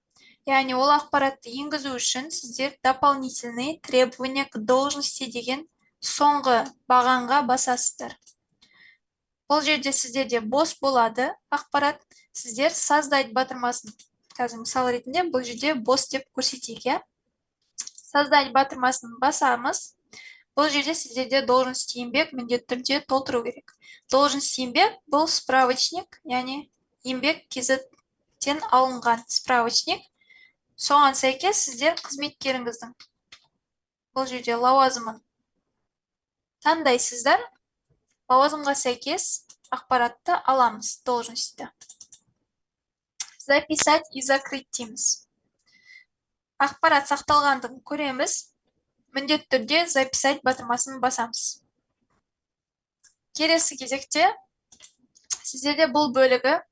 Яғни ол ақпаратты енгізу үшін сіздер дополнительные требования к должности деген соңғы бағанға басасыздар. Бұл жерде сіздерде бос болады ақпарат, сіздер создать батырмасын. Қазір мысал ретінде бұл жерде бос деп көрсетейік. Создать батырмасын басамыз. Бұл жерде сіздерде должность еңбек міндетті түрде толтыру керек. Должность еңбек бұл справочник, яғни еңбек кезеттен алынған справочник. Соған сәйкес сіздер қызметкеріңіздің бұл жерде лауазымын таңдайсыздар. Лауазымға сәйкес ақпаратты аламыз, должностьті. Записать и закрыть дейміз. Ақпарат сақталғандығын көреміз. Міндетті түрде записать батырмасын басамыз. Келесі кезекте сіздерде бұл бөлігі,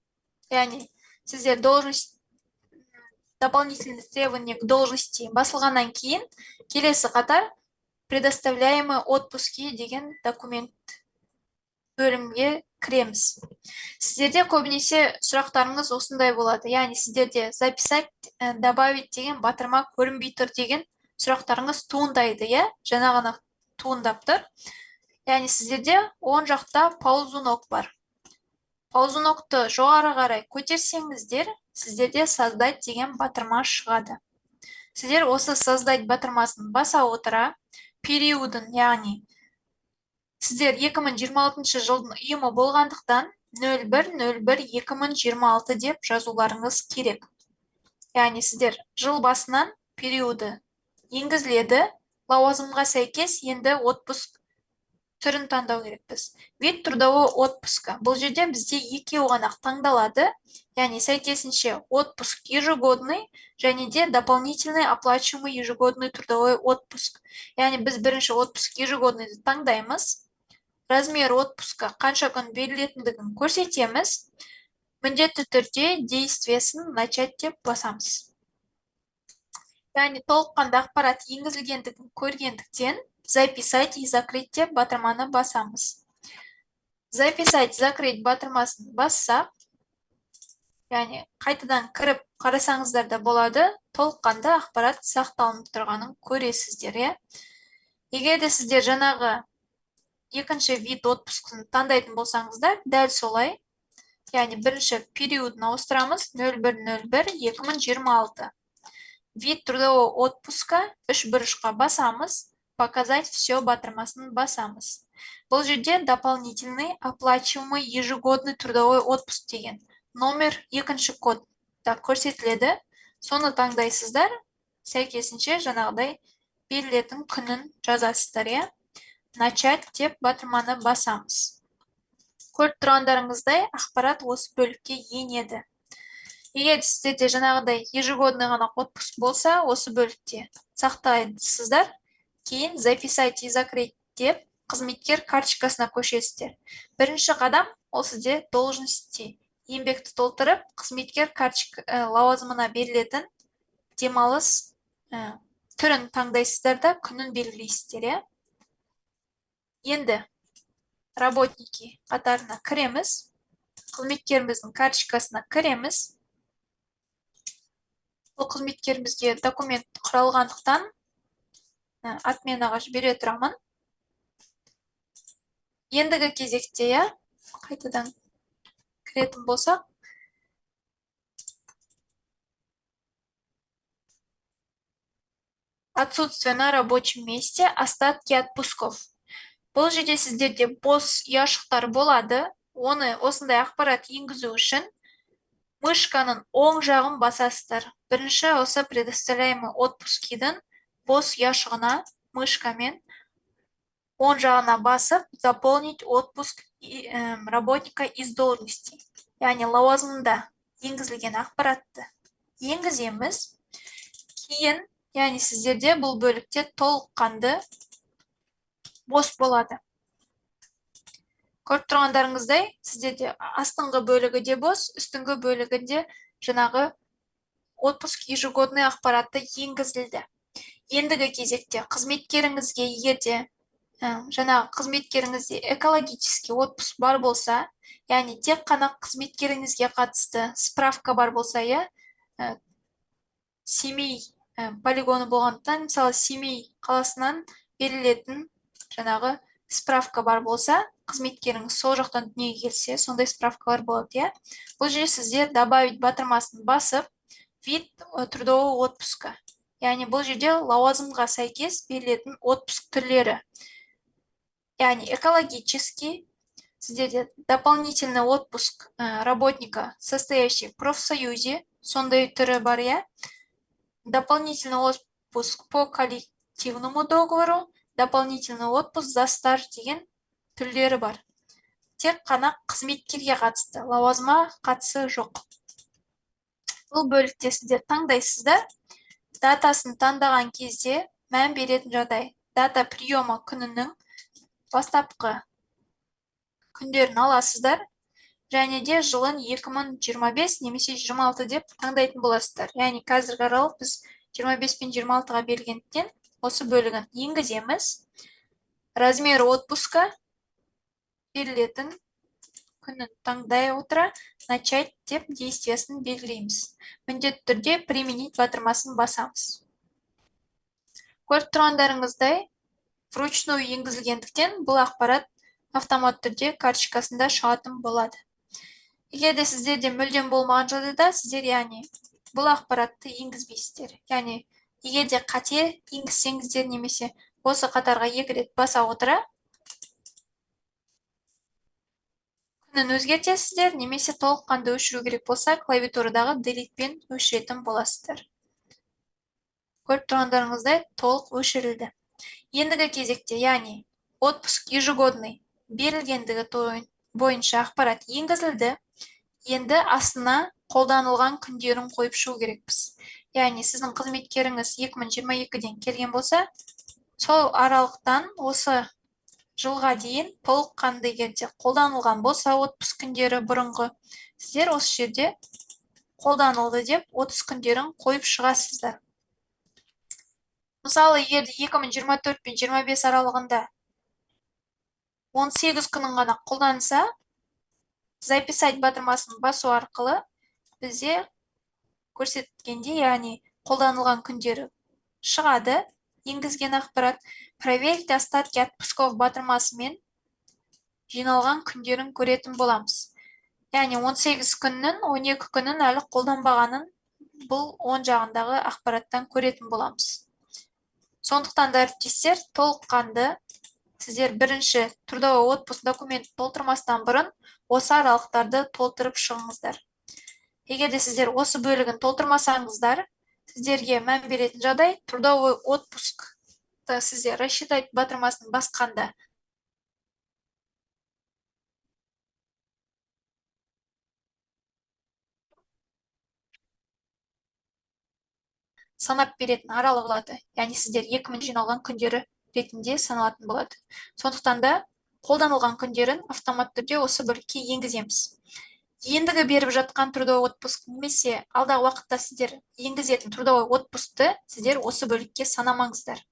яғни сіздер должность, дополнительные требования к должности басылғаннан кейін келесі қатар предоставляемые отпуски деген документ бөлімге кіреміз. Сіздерде көбінесе сұрақтарыңыз осындай болады. Яғни сіздерде записать, добавить деген батырма көрінбей тұр деген сұрақтарыңыз туындайды, жаңа ғана туындап тұр. Яғни сіздерде оң жақта паузунок бар. Паузунокты жоғары қарай көтерсеңіздер, сіздерде создать деген батырма шығады. Сіздер осы создать батырмасын баса отыра, периодын, яғни сіздер 2026 жылдың ұйымы болғандықтан 01.01.2026 деп жазуларыңыз керек. Яғни сіздер жыл басынан периоды енгізіледі, лауазымға сәйкес енді отпуск түрін таңдау керекпіз. Вид трудовой отпуска. Бұл жерде бізде екеуі ғана таңдалады, яғни сәйкесінше отпуск ежегодный және де дополнительный оплачиваемый ежегодный трудовой отпуск. Яғни біз бірінші отпуск ежегодныйды таңдаймыз, размер отпуска қанша күн берілетіндігін көрсетеміз, міндетті түрде действиесін начать деп басамыз. Яғни толыққанды ақпарат енгізілгендігін көргендіктен записать и закрыть деп батырманы басамыз. Записать, закрыть батырмасын бассақ, яғни қайтадан кіріп қарасаңыздар да болады, толыққанды ақпарат сақталынып тұрғанын көресіздер. Егер де сіздер жаңағы екінші вид отпускын таңдайтын болсаңыздар, дәл солай, яғни бірінші периодын ауыстырамыз 01.01.2026. Вид трудового отпуска 3 бұрышқа басамыз, показать все батырмасын басамыз. Бұл жерде дополнительный оплачиваемый ежегодный трудовой отпуск деген номер екінші кодта көрсетіледі. Соны таңдайсыздар, сәйкесінше жаңағыдай берілетін күнін жазасыздар. Начать деп батырманы басамыз. Көріп тұрғандарыңыздай ақпарат осы бөлікке енеді. Егер сіздерде жаңағыдай ежегодный ғана отпуск болса, осы бөлікте сақтайсыздар, кейін записать и закрыть деп қызметкер карточкасына көшесіздер. Бірінші қадам ол сізде должности еңбекті толтырып, қызметкер лауазымына берілетін демалыс түрін таңдайсыздар да күнін белгілейсіздер. Енді работники қатарына кіреміз, қызметкеріміздің карточкасына кіреміз. Бұл қызметкерімізге документ құралғандықтан отменаға жібере тұрамын. Ендігі кезекте, қайтадан кіретін болсақ, отсутствие на рабочем месте, остатки отпусков. Бұл жерде сіздерде бос ұяшықтар болады. Оны осындай ақпарат енгізу үшін мышканың оң жағын басасыздар. Бірінші осы предоставляемый отпускидің бос яшығына мышкамен оң жағына басып, заполнить отпуск работника из должности. Яғни лауазымында енгізілген ақпаратты енгіземіз. Кейін, яғни сіздерде бұл бөлікте толыққанды бос болады. Көріп тұрғандарыңыздай, сіздерде астыңғы бөлігі де бос, үстіңгі бөлігінде жаңағы отпуск ежегодный ақпаратты енгізілді. Ендігі кезекте қызметкеріңізге егерде жаңағы қызметкеріңізде экологический отпуск бар болса, яғни тек қана қызметкеріңізге қатысты справка бар болса, Семей полигоны болғандықтан, мысалы Семей қаласынан берілетін жаңағы справка бар болса, қызметкеріңіз сол жақтан дүниеге келсе, сондай справкалар болады. Бұл жерде сіздер добавить батырмасын басып, вид трудового отпуска. Яғни бұл жерде лауазымға сәйкес берілетін отпуск түрлері. Яғни экологический, сіздерде дополнительный отпуск работника, состоящий в профсоюзе, сондай түрі бар, дополнительный отпуск по коллективному договору, дополнительный отпуск за стаж деген түрлері бар. Тек қана қызметкерге қатысты, лауазыма қатысы жоқ. Бұл бөлікте сіздер таңдайсыздар. Датасын таңдаған кезде мән беретін жағдай. Дата приема күнінің бастапқы күндерін аласыздар. Және де жылын 2025 немесе 26 деп таңдайтын боласыздар. Яғни қазіргі аралық біз 25 пен 26-ға бергендіктен осы бөлігін енгіземіз. Размер отпуска берілетін күнін таңдай отыра, начать деп действиясын белгілейміз. Міндетті түрде применить батырмасын басамыз. Көріп тұрғандарыңыздай, вручную енгізілгендіктен бұл ақпарат автомат түрде карточкасында шығатын болады. Егер де сіздерде мүлдем болмаған жағдайда, сіздер яғни бұл ақпаратты енгізбейсіздер. Яғни егер де қате енгізсеңіздер немесе осы қатарға 2 рет баса отыра, күнін өзгертесіздер, немесе толыққанды өшіру керек болса, клавиатурадағы делетпен өшіретін боласыздар. Көріп тұрғандарыңыздай толық өшірілді. Ендігі кезекте, яғни отпуск ежегодный берілгендігі бойынша ақпарат енгізілді. Енді астына қолданылған күндерін қойып шығу керекпіз. Яғни сіздің қызметкеріңіз 2022-ден келген болса, сол аралықтан осы жылға дейін толыққанды егерде қолданылған болса, отпуск күндері бұрынғы, сіздер осы жерде қолданылды деп 30 күндерін қойып шығасыздар. Мысалы, егерде 2024 пен 25 аралығында 18 күнін ғана қолданса, записать батырмасын басу арқылы бізде көрсеткенде, яғни қолданылған күндері шығады. Енгізген ақпарат проверить остатки отпусков батырмасымен жиналған күндерін көретін боламыз. Яғни 18 күннің 12 күнін әлі қолданбағанын бұл оң жағындағы ақпараттан көретін боламыз. Сондықтан да әріптестер, толыққанды сіздер бірінші трудовой отпуск документ толтырмастан бұрын осы аралықтарды толтырып шығыңыздар. Егер де сіздер осы бөлігін толтырмасаңыздар, сіздерге мән беретін жағдай трудовой отпускты сіздер рассчитать батырмасын басқанда санап беретін аралы болады. Яғни сіздер 2000 жиналған күндері ретінде саналатын болады. Сондықтан да қолданылған күндерін автомат түрде осы бөлікке енгіземіз. Ендігі беріп жатқан трудовой отпуск немесе алдағы уақытта сіздер енгізетін трудовой отпускты сіздер осы бөлікке санамаңыздар.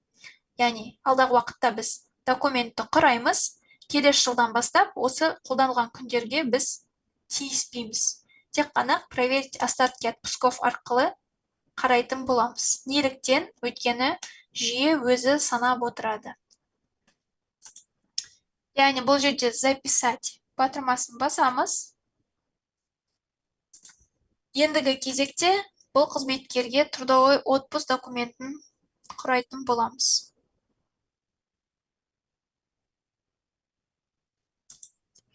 Яғни алдағы уақытта біз документті құраймыз, келесі жылдан бастап осы қолданылған күндерге біз тиіспейміз. Тек қана проверить остатки отпусков арқылы қарайтын боламыз. Неліктен? Өйткені жүйе өзі санап отырады. Яғни бұл жерде записать батырмасын басамыз. Ендігі кезекте бұл қызметкерге трудовой отпуск документін құрайтын боламыз.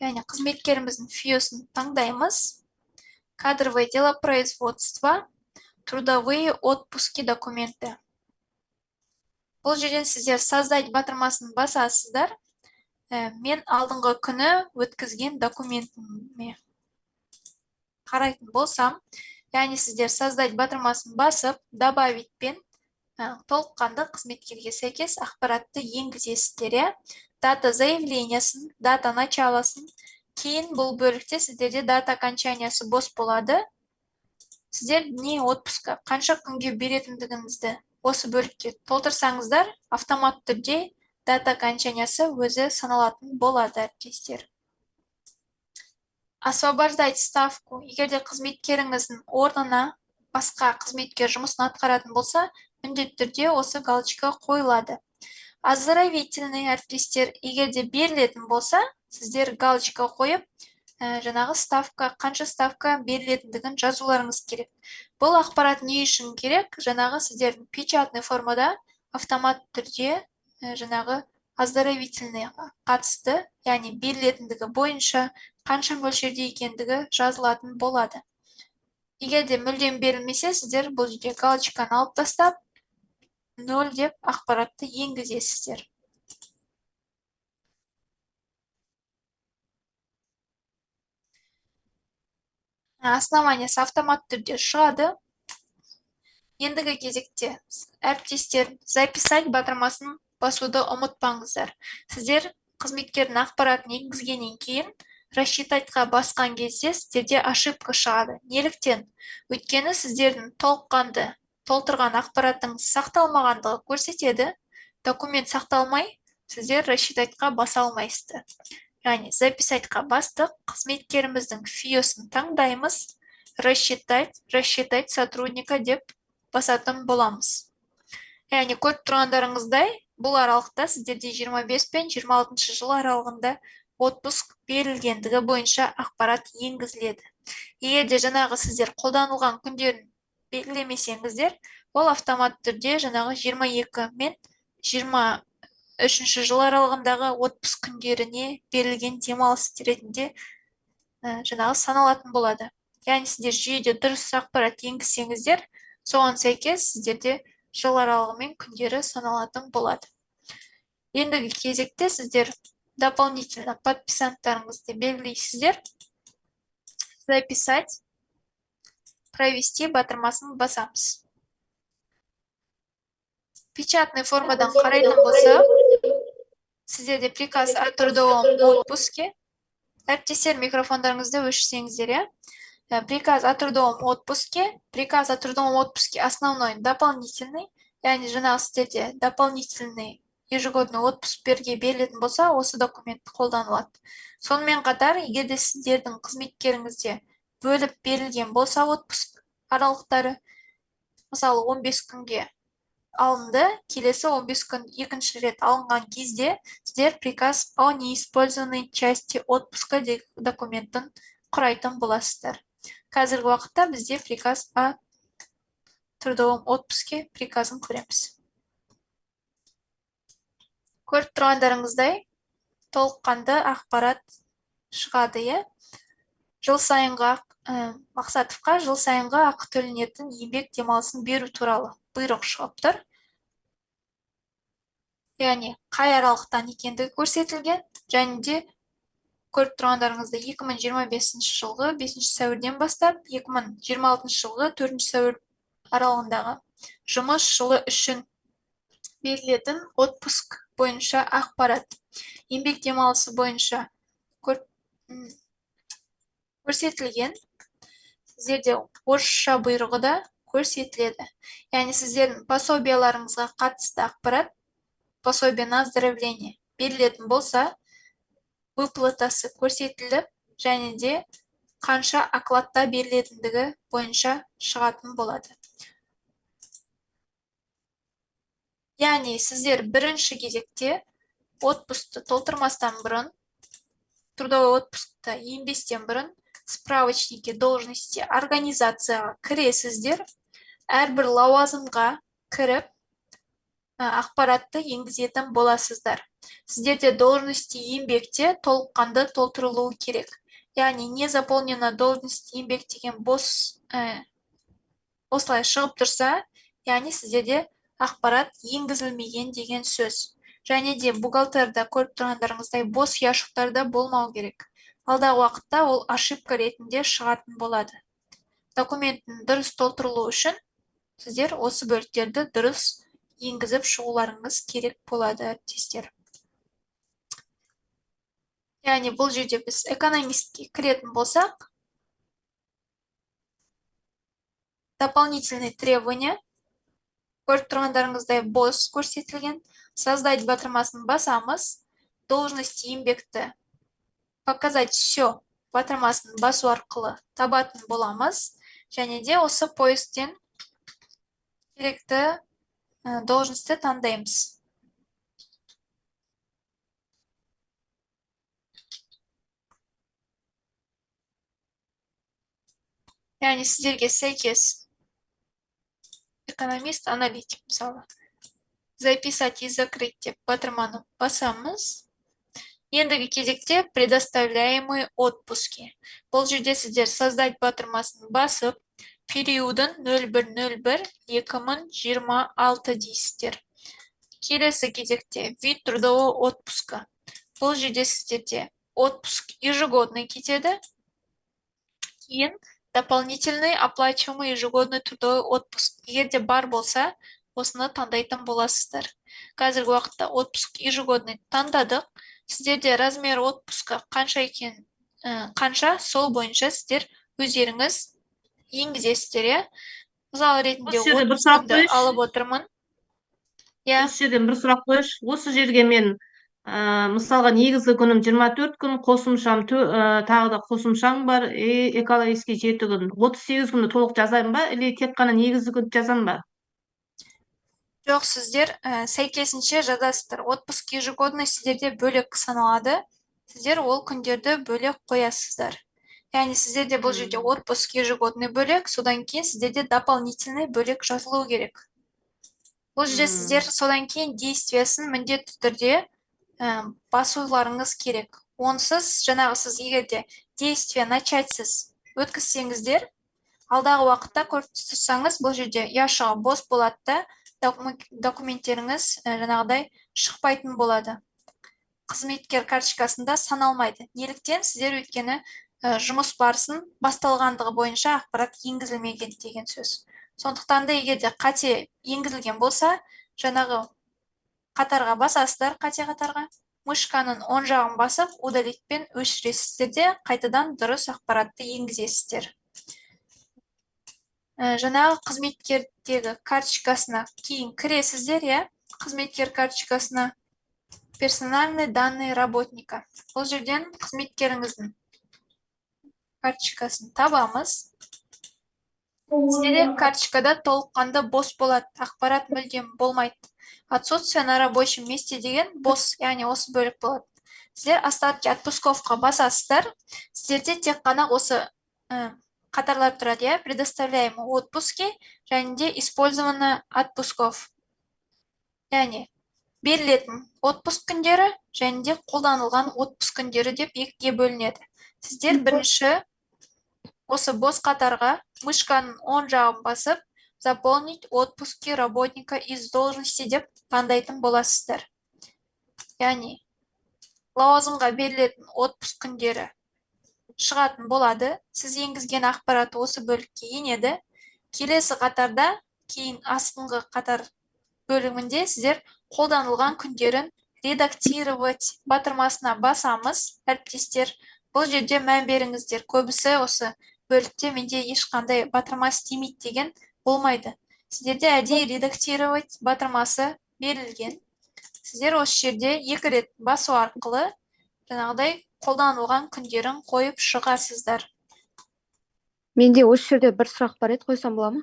Яғни қызметкеріміздің фүйосын таңдаймыз. кадровое дело производства, трудовые отпуски документы. Бұл жерден сіздер создать батырмасын басасыздар. Мен алдыңғы күні өткізген документіме қарайтын болсам, яғни сіздер создать батырмасын басып, добавить пен толыққанды қызметкерге сәйкес ақпаратты енгізесіздер. Дата заявлениясын, дата началосын, кейін бұл бөлікте сіздерде дата окончаниясы бос болады. Сіздер дни отпуска қанша күнге беретіндігіңізді осы бөлікке толтырсаңыздар, автомат түрде дата окончаниясы өзі саналатын болады, әріптестер. Освобождать ставку. Егерде қызметкеріңіздің орнына басқа қызметкер жұмысын атқаратын болса, міндетті түрде осы галочка қойылады. Оздоровительный, әріптестер, егерде берілетін болса, сіздер галочка қойып, жаңағы ставка, қанша ставка берілетіндігін жазуларыңыз керек. Бұл ақпарат не үшін керек? Жаңағы сіздердің печатный формада автомат түрде жаңағы оздоровительныйға қатысты, яғни берілетіндігі бойынша қанша мөлшерде екендігі жазылатын болады. Егерде мүлдем берілмесе, сіздер бұл жерде галочканы алып тастап, 0 деп ақпаратты енгізесіздер. Основаниясы автомат түрде шығады. Ендігі кезекте әріптестер записать батырмасын басуды ұмытпаңыздар. Сіздер қызметкердің ақпаратын енгізгеннен кейін рассчитайтқа басқан кезде сіздерде ошибка шығады. Неліктен? Өйткені сіздердің толыққанды толтырған ақпараттың сақталмағандығы көрсетеді. Документ сақталмай, сіздер рассчитайтқа баса алмайсыздар. Яғни записайтқа бастық, қызметкеріміздің фиосын таңдаймыз, рассчитать сотрудника деп басатын боламыз. Яғни көріп тұрғандарыңыздай, бұл аралықта сіздерде 25 пен 26 жыл аралығында отпуск берілгендігі бойынша ақпарат енгізіледі. Егерде жаңағы сіздер қолданылған күндерін белгілемесеңіздер, ол автомат түрде жаңағы 22 мен 23 жыл аралығындағы отпуск күндеріне берілген демалыс ретінде жаңағы саналатын болады. Яғни сіздер жүйеде дұрыс ақпарат енгізсеңіздер, соған сәйкес сіздерде жыл аралығы мен күндері саналатын болады. Ендігі кезекте сіздер дополнительно подписанттарыңызды белгілейсіздер. Записать, провести батырмасын басамыз. Печатный формадан қарайтын болса, сіздерде приказ о трудовом отпуске. Әріптестер, микрофондарыңызды өшірсеңіздер. Приказ о трудовом отпуске. Приказ о трудовом отпуске основной, дополнительный. Яғни жаңағы сіздерде дополнительный ежегодный отпуск берілетін болса, осы документ қолданылады. Сонымен қатар, егерде сіздердің қызметкеріңізде бөліп берілген болса отпуск аралықтары, мысалы 15 күнге алынды, келесі 15 күн екінші рет алынған кезде сіздер приказ о неиспользованной части отпуска документін құрайтын боласыздар. Қазіргі уақытта бізде приказ о трудовом отпуске приказын көреміз. Көріп тұрғандарыңыздай, толыққанды ақпарат шығады. Жыл сайынғы мақсатовқа жыл сайынғы ақы төленетін еңбек демалысын беру туралы бұйрық шығып тұр. Яғни қай аралықтан екендігі көрсетілген, және де көріп тұрғандарыңызда 2025 жылғы 5 сәуірден бастап 2026 жылғы 4 сәуір аралығындағы жұмыс жылы үшін берілетін отпуск бойынша ақпарат. Еңбек демалысы бойынша көрсетілген. Сіздерде орысша бұйрығы да көрсетіледі. Яғни сіздердің пособияларыңызға қатысты ақпарат, пособие на оздоровление берілетін болса, выплатасы көрсетіліп, және де қанша окладта берілетіндігі бойынша шығатын болады. Яғни сіздер бірінші кезекте отпусқты толтырмастан бұрын, трудовой отпускта енбестен бұрын, справочнике должности организацияға кіресіздер, әрбір лауазымға кіріп, ақпаратты енгізетін боласыздар. Сіздерде должности еңбекте толыққанды толтырылуы керек. яғни не заполнена должность еңбек деген бос осылай шығып тұрса, яғни сіздерде ақпарат енгізілмеген деген сөз. Және де бухгалтерда көріп тұрғандарыңыздай бос яшықтарда болмау керек. Алдағы уақытта ол ошибка ретінде шығатын болады. Документтің дұрыс толтырылуы үшін сіздер осы бөліктерді дұрыс енгізіп шығуларыңыз керек болады, әріптестер. Яғни бұл жерде біз экономистке кіретін болсақ, дополнительные требования көріп тұрғандарыңыздай бос көрсетілген. Создать батырмасын басамыз, должности еңбекті показать все батырмасын басу арқылы табатын боламыз. Және де осы поисктен керекті должностьті таңдаймыз. Яғни сіздерге сәйкес экономист, аналитик мысалы. Записать и закрыть деп батырманы басамыз. Ендігі кезекте предоставляемые отпуски. Бұл жерде сіздер создать батырмасын басып, периодын 01.01.2026 дейсіздер. Келесі кезекте вид трудового отпуска. Бұл жерде сіздерде отпуск ежегодный кетеді. Кейін дополнительный оплачиваемый ежегодный трудовой отпуск. Егерде бар болса, осыны таңдайтын боласыздар. Қазіргі уақытта отпуск ежегодный таңдадық. Сіздерде размер отпуска қанша екен, қанша, сол бойынша сіздер өздеріңіз енгізесіздер. Мысалы ретінде Осы жерде бір сұрақ отпускымды қойшы. алып отырмын. Осы жерден бір сұрақ қойшы. Осы жерге мен мысалға негізгі күнім 24 күн, қосымшам тағы да қосымшам бар, экологический 7 күн. 38 күнді толық жазайын ба, или тек қана негізгі күнді жазам ба? Жоқ, сіздер сәйкесінше жазасыздар. Отпуск ежегодный сіздерде бөлек саналады. Сіздер ол күндерді бөлек қоясыздар. Яғни сіздерде бұл жерде отпуск ежегодный бөлек, содан кейін сіздерде дополнительный бөлек жазылу керек. Бұл жерде сіздер содан кейін действиясын міндетті түрде басуларыңыз керек. Онсыз, жаңағы сіз егерде действие начатсыз өткізсеңіздер, алдағы уақытта көріп тұрсаңыз, бұл жерде яшығы бос болады да, документтеріңіз жаңағыдай шықпайтын болады. Қызметкер карточкасында саналмайды. Неліктен? Сіздер өйткені жұмыс барысын басталғандығы бойынша ақпарат енгізілмеген деген сөз. Сондықтан да егерде қате енгізілген болса, жаңағы қатарға басасыздар, қате қатарға. Мышканың оң жағын басып, удалитпен өшіресіздер де қайтадан дұрыс ақпаратты енгізесіздер. Жаңағы қызметкердегі карточкасына кейін кіресіздер, қызметкер карточкасына персональные данные работника. Бұл жерден қызметкеріңіздің карточкасын табамыз. Сіздерде карточкада толыққанды бос болады, ақпарат мүлдем болмайды. Отсутствие на рабочем месте деген бос, яғни осы бөлік болады. Сіздер остатки отпусковқа басасыздар. Сіздерде тек қана осы қатарлар тұрады, предоставляемые отпуски, және де использованы отпусков. Яғни берілетін отпуск күндері, және де қолданылған отпуск күндері деп екіге бөлінеді. Сіздер бірінші осы бос қатарға мышканың оң жағын басып, заполнить отпуски работника из должности деп таңдайтын боласыздар. Яғни лауазымға берілетін отпуск күндері шығатын болады. Сіз енгізген ақпарат осы бөлікке енеді. Келесі қатарда, кейін астыңғы қатар бөлігінде сіздер қолданылған күндерін редактировать батырмасына басамыз, әріптестер. Бұл жерде мән беріңіздер. Көбісі осы бөлікте менде ешқандай батырма істемейді деген болмайды. Сіздерде әдейі редактировать батырмасы берілген. Сіздер осы жерде 2 рет басу арқылы жаңағыдай қолданылған күндерін қойып шығасыздар. Менде осы жерде бір сұрақ бар еді, қойсам бола ма?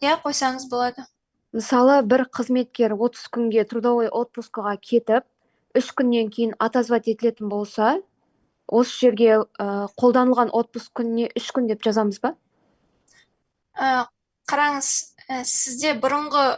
Қойсаңыз болады. Мысалы, бір қызметкер 30 күнге трудовой отпускыға кетіп, 3 күннен кейін отозвать етілетін болса, осы жерге қолданылған отпуск күніне 3 күн деп жазамыз ба? Қараңыз, сізде бұрынғы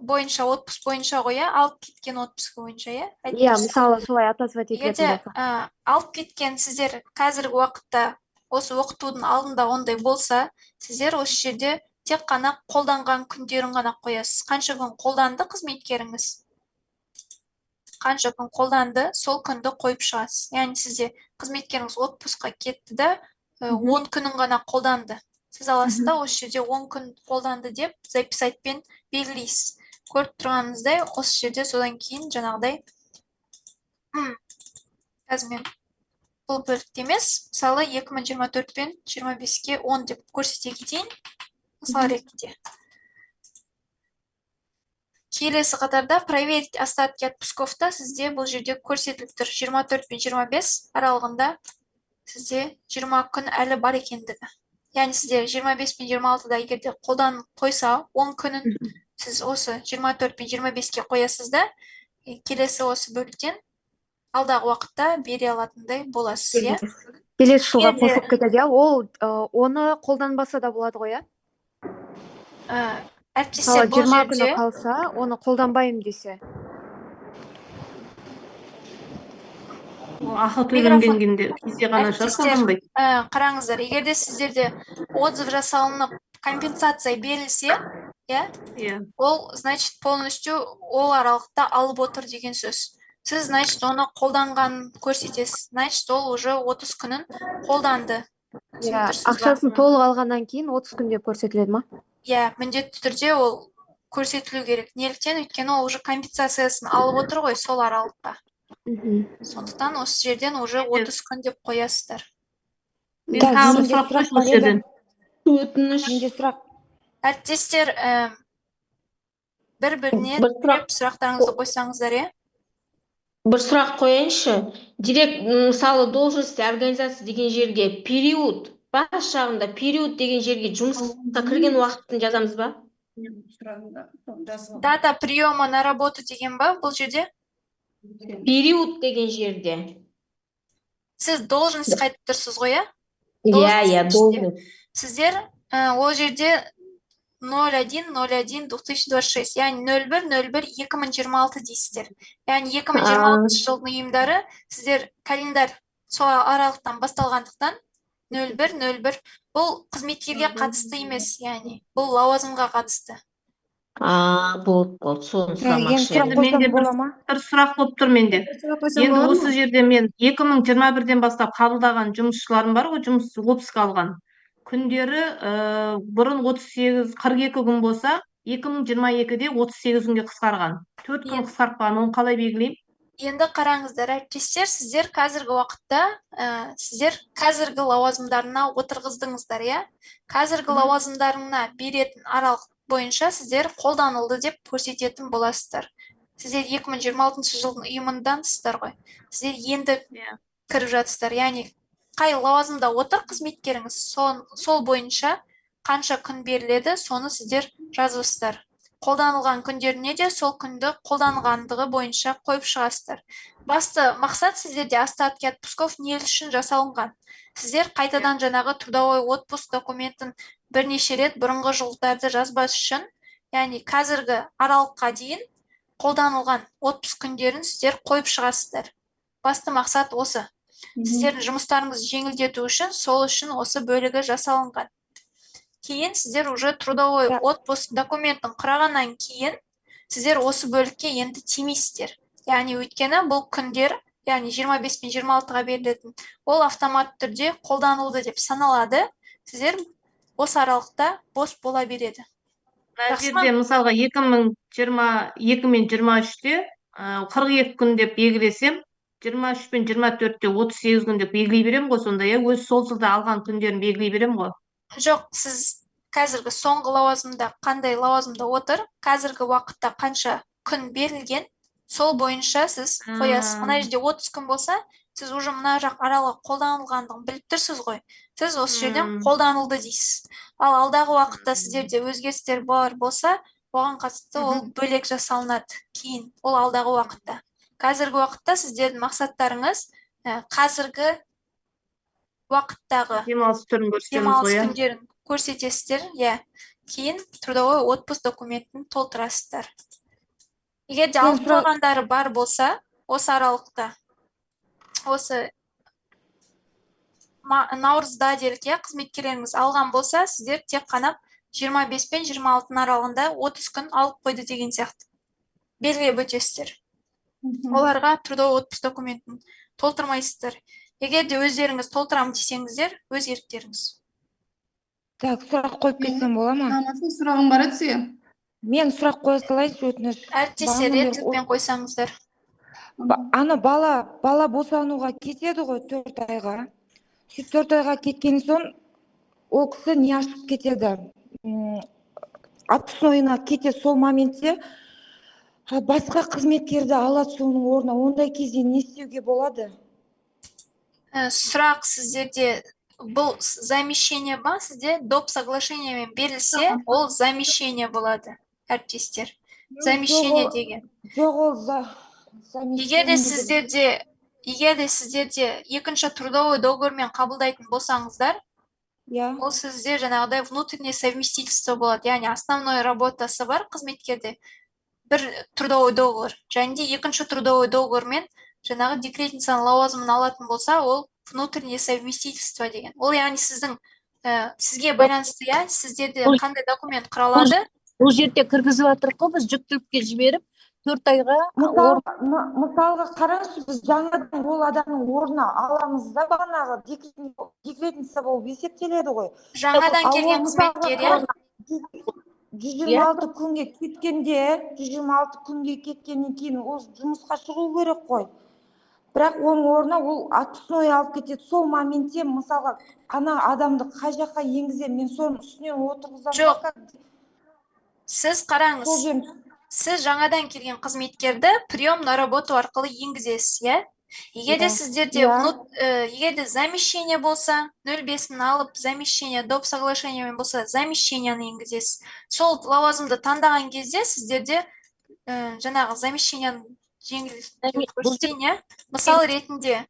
бойынша отпуск бойынша ғой, иә, алып кеткен отпуск бойынша, иә? айтып Иә, тұрсыз. мысалы солай атазвать етілетін Егерде болса. алып кеткен сіздер қазіргі уақытта осы оқытудың алдында ондай болса, сіздер осы жерде тек қана қолданған күндерін ғана қоясыз. Қанша күн қолданды қызметкеріңіз? Қанша күн қолданды, сол күнді қойып шығасыз. Яғни сізде қызметкеріңіз отпускқа кетті да, 10 күнін ғана қолданды. Сіз аласыз да осы жерде 10 күн қолданды деп записатьпен белгілейсіз. Көріп тұрғаныңыздай, осы жерде содан кейін жаңағыдай қазір мен бұл бөлікте емес, мысалы 2024 пен 25-ке 10 деп көрсете кетейін. Мысал ретінде. Келесі қатарда проверить остатки отпусковта сізде бұл жерде көрсетіліп тұр. 24 пен 25 аралығында сізде 20 күн әлі бар екендігі. Яғни сізде 25 пен 26-да егерде қолданып қойса 10 күнін сіз осы 24 пен 25-ке қоясыз да, келесі осы бөліктен алдағы уақытта бере алатындай боласыз, иә? Келесі жылға Егерде- қосылып кетеді, иә? Ол оны қолданбаса да болады ғой, иә? Әріптестер, Мысалы, бұл 20 күні жерде қалса, оны қолданбаймын десе. Ақы төленген кезде ғана шығар әріптестер, қолданбайды. қараңыздар, егерде сіздерде отзыв жасалынып компенсация берілсе, иә, Иә. ол, значит, полностью ол аралықта алып отыр деген сөз. Сіз, значит, оны қолданған көрсетесіз. Значит, ол уже 30 күнін қолданды. Иә, Түсініп тұрсыз ба? ақшасын толық алғаннан кейін 30 күн деп көрсетіледі ма? Иә, міндетті түрде ол көрсетілу керек. Неліктен? Өйткені ол уже компенсациясын алып отыр ғой сол аралыққа. Сондықтан осы жерден уже 30 күн деп қоясыздар. Мен Так, тағы бір менде сұрақ сұрақ қойшы бар осы еді. жерден. Менде сұрақ. Әріптестер, бір-біріне Бір сұрақ- сұрақтарыңызды қойсаңыздар, иә? Бір сұрақ қояйыншы. Директ, мысалы, должности организация деген жерге период, бас жағында период деген жерге жұмысқа кірген уақытын жазамыз ба? Дата приема на работу деген ба бұл жерде? Период деген жерде. Сіз должность қайтып тұрсыз ғой, иә? Иә, Должность ішінде. должность. Сіздер ол жерде 01-01-2026, яғни 01-01-2026 дейсіздер. Яғни 2026 жылдың ұйымдары сіздер календар сол аралықтан басталғандықтан 01-01 бұл қызметкерге қатысты емес, яғни бұл лауазымға қатысты. Болды. Соны сұрамақшы Сұрақ едім. қойсам Менде бола ма? бір сұрақ болып тұр менде. Енді осы жерде мен 2021-ден бастап қабылдаған жұмысшыларым бар ғой, жұмыс отпуск алған. Күндері бұрын 42 күн болса, 2022-де 38 күнге қысқарған. 4 күн қысқартқан, оны қалай белгілеймін? Енді қараңыздар, әріптестер, сіздер қазіргі уақытта сіздер қазіргі лауазымдарына отырғыздыңыздар, иә? Қазіргі лауазымдарына беретін аралық бойынша сіздер қолданылды деп көрсететін боласыздар. Сіздер 2026 жылдың ұйымындансыздар ғой. Сіздер енді кіріп жатсыздар. Яғни қай лауазымда отыр қызметкеріңіз, сол бойынша қанша күн беріледі, соны сіздер жазылсыздар. Қолданылған күндеріне де сол күнді қолданғандығы бойынша қойып шығасыздар. Басты мақсат сіздерде остатки отпусков не үшін жасалынған. Сіздер қайтадан жаңағы трудовой отпуск документін бірнеше рет бұрынғы жылдарды жазбас үшін, яғни қазіргі аралыққа дейін қолданылған отпуск күндерін сіздер қойып шығасыздар. Басты мақсат осы. Сіздердің жұмыстарыңызды жеңілдету үшін, сол үшін осы бөлігі жасалынған. Кейін сіздер уже трудовой отпуск документін құрағаннан кейін сіздер осы бөлікке енді тимейсіздер. Яғни өйткені бұл күндер, яғни 25 пен 26-ға берілетін, ол автомат түрде қолданылды деп саналады. Сіздер осы аралықта бос бола береді. Мына жерде мысалға 2022 мен 23-те 42 күн деп белгілесем, 23 пен 24-те 38 күн деп белгілей берем ғой, сонда өз сол жылда алған күндерін белгілей берем ғой. Жоқ, сіз қазіргі соңғы лауазымда қандай лауазымда отыр, қазіргі уақытта қанша күн берілген, сол бойынша сіз қоясыз. Мына жерде 30 күн болса, сіз уже мына жақ аралық қолданылғандығын біліп тұрсыз ғой. Сіз осы жерден қолданылды дейсіз. Ал алдағы уақытта сіздерде өзгерістер бар болса, оған қатысты ол бөлек жасалынады кейін, ол алдағы уақытта. Қазіргі уақытта сіздердің мақсаттарыңыз қазіргі уақыттағы демалыс түрін көрсетеміз демалыс ғой. күндерін көрсетесіздер, иә. кейін трудовой отпуск документін толтырасыздар. Егер де Мен алып қойғандары бар болса, осы аралықта, осы наурызда делік, қызметкерлеріңіз алған болса, сіздер тек қана 25 пен 26 аралығында 30 күн алып қойды деген сияқты белгілеп өтесіздер. Оларға трудовой отпуск документін толтырмайсыздар. Егер де өздеріңіз толтырам десеңіздер, өз еріктеріңіз. Так, сұрақ қойып кетсем бола ма? Намазың сұрағым бар еді сізге. Мен сұрақ қоя салайыншы, өтініш. Әріптестер реттілікпен қойсаңыздар. Ана бала босануға кетеді ғой 4 айға. 4 айға кеткен соң ол кісі не ашып кетеді? Отпускойына кетеді, сол моментте басқа қызметкерді алады соның орнына. Ондай кезде не істеуге болады? Сұрақ сіздерде бұл замещение ба, сізде доп соглашениемен берілсе, ол замещение болады, әріптестер. Замещение деген. Жоқ, ол Егер де сіздерде екінші трудовой договормен қабылдайтын болсаңыздар, ол сізде жаңағыдай внутреннее совместительство болады. Яғни основной работасы бар қызметкерде бір трудовой договор. Және де екінші трудовой договормен жаңағы декретницаның лауазымын алатын болса, ол внутреннее совместительство деген. Ол яғни сізге байланысты, сіздерде қандай документ құралады? Бұл жерде кіргізіп жатырық қой, біз жүктілікке жіберіп 4 айға мысалға қараңызшы, біз жаңадан ол адамның орнына аламыз да, бағанағы декретница болып есептеледі ғой. Жаңадан келген қызметкер, 126 күнге кеткенде, 126 күнге кеткеннен кейін ол жұмысқа шығу керек қой. Бірақ оның орнына ол отпускной алып кетеді. Сол моментте мысалға ана адамды қай жаққа енгізем, мен соның үстінен отырғызам. Жоқ. Сіз қараңыз. Сіз жаңадан келген қызметкерді прием на работу арқылы енгізесіз, Егер де сіздерде замещение болса, 0,5-ін алып, замещение доп соглашениемен болса, замещениені енгізесіз. Сол лауазымды таңдаған кезде сіздерде жаңағы замещениені жеңілдетіп көрсетейін, мысал ретінде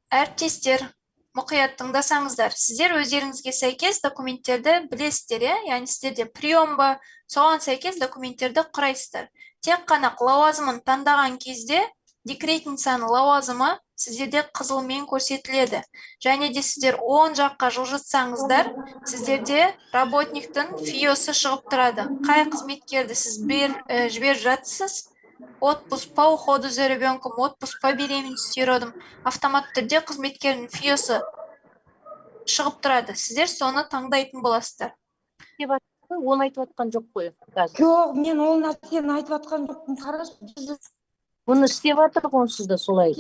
әріптестер мұқият тыңдасаңыздар, сіздер өздеріңізге сәйкес документтерді білесіздер, яғни сіздерде прием ба, соған сәйкес документтерді құрайсыздар. Тек қана лауазымын таңдаған кезде декретницаның лауазымы сіздерде қызылмен көрсетіледі. Және де сіздер 10 жаққа жылжытсаңыздар, сіздерде работниктің фиосы шығып тұрады. Қай қызметкерді сіз жіберіп жатсыз? Отпуск по уходу за ребенком, отпуск по беременности и родом. Автоматты түрде қызметкердің фиосы шығып тұрады. Сіздер соны таңдайтын боласыздар. Оны айтып атқан жоқ қой. Жоқ, мен ол нәрсені айтып атқан жоқпын. Қарашы, бұны істеп жатыр онсыз да солай.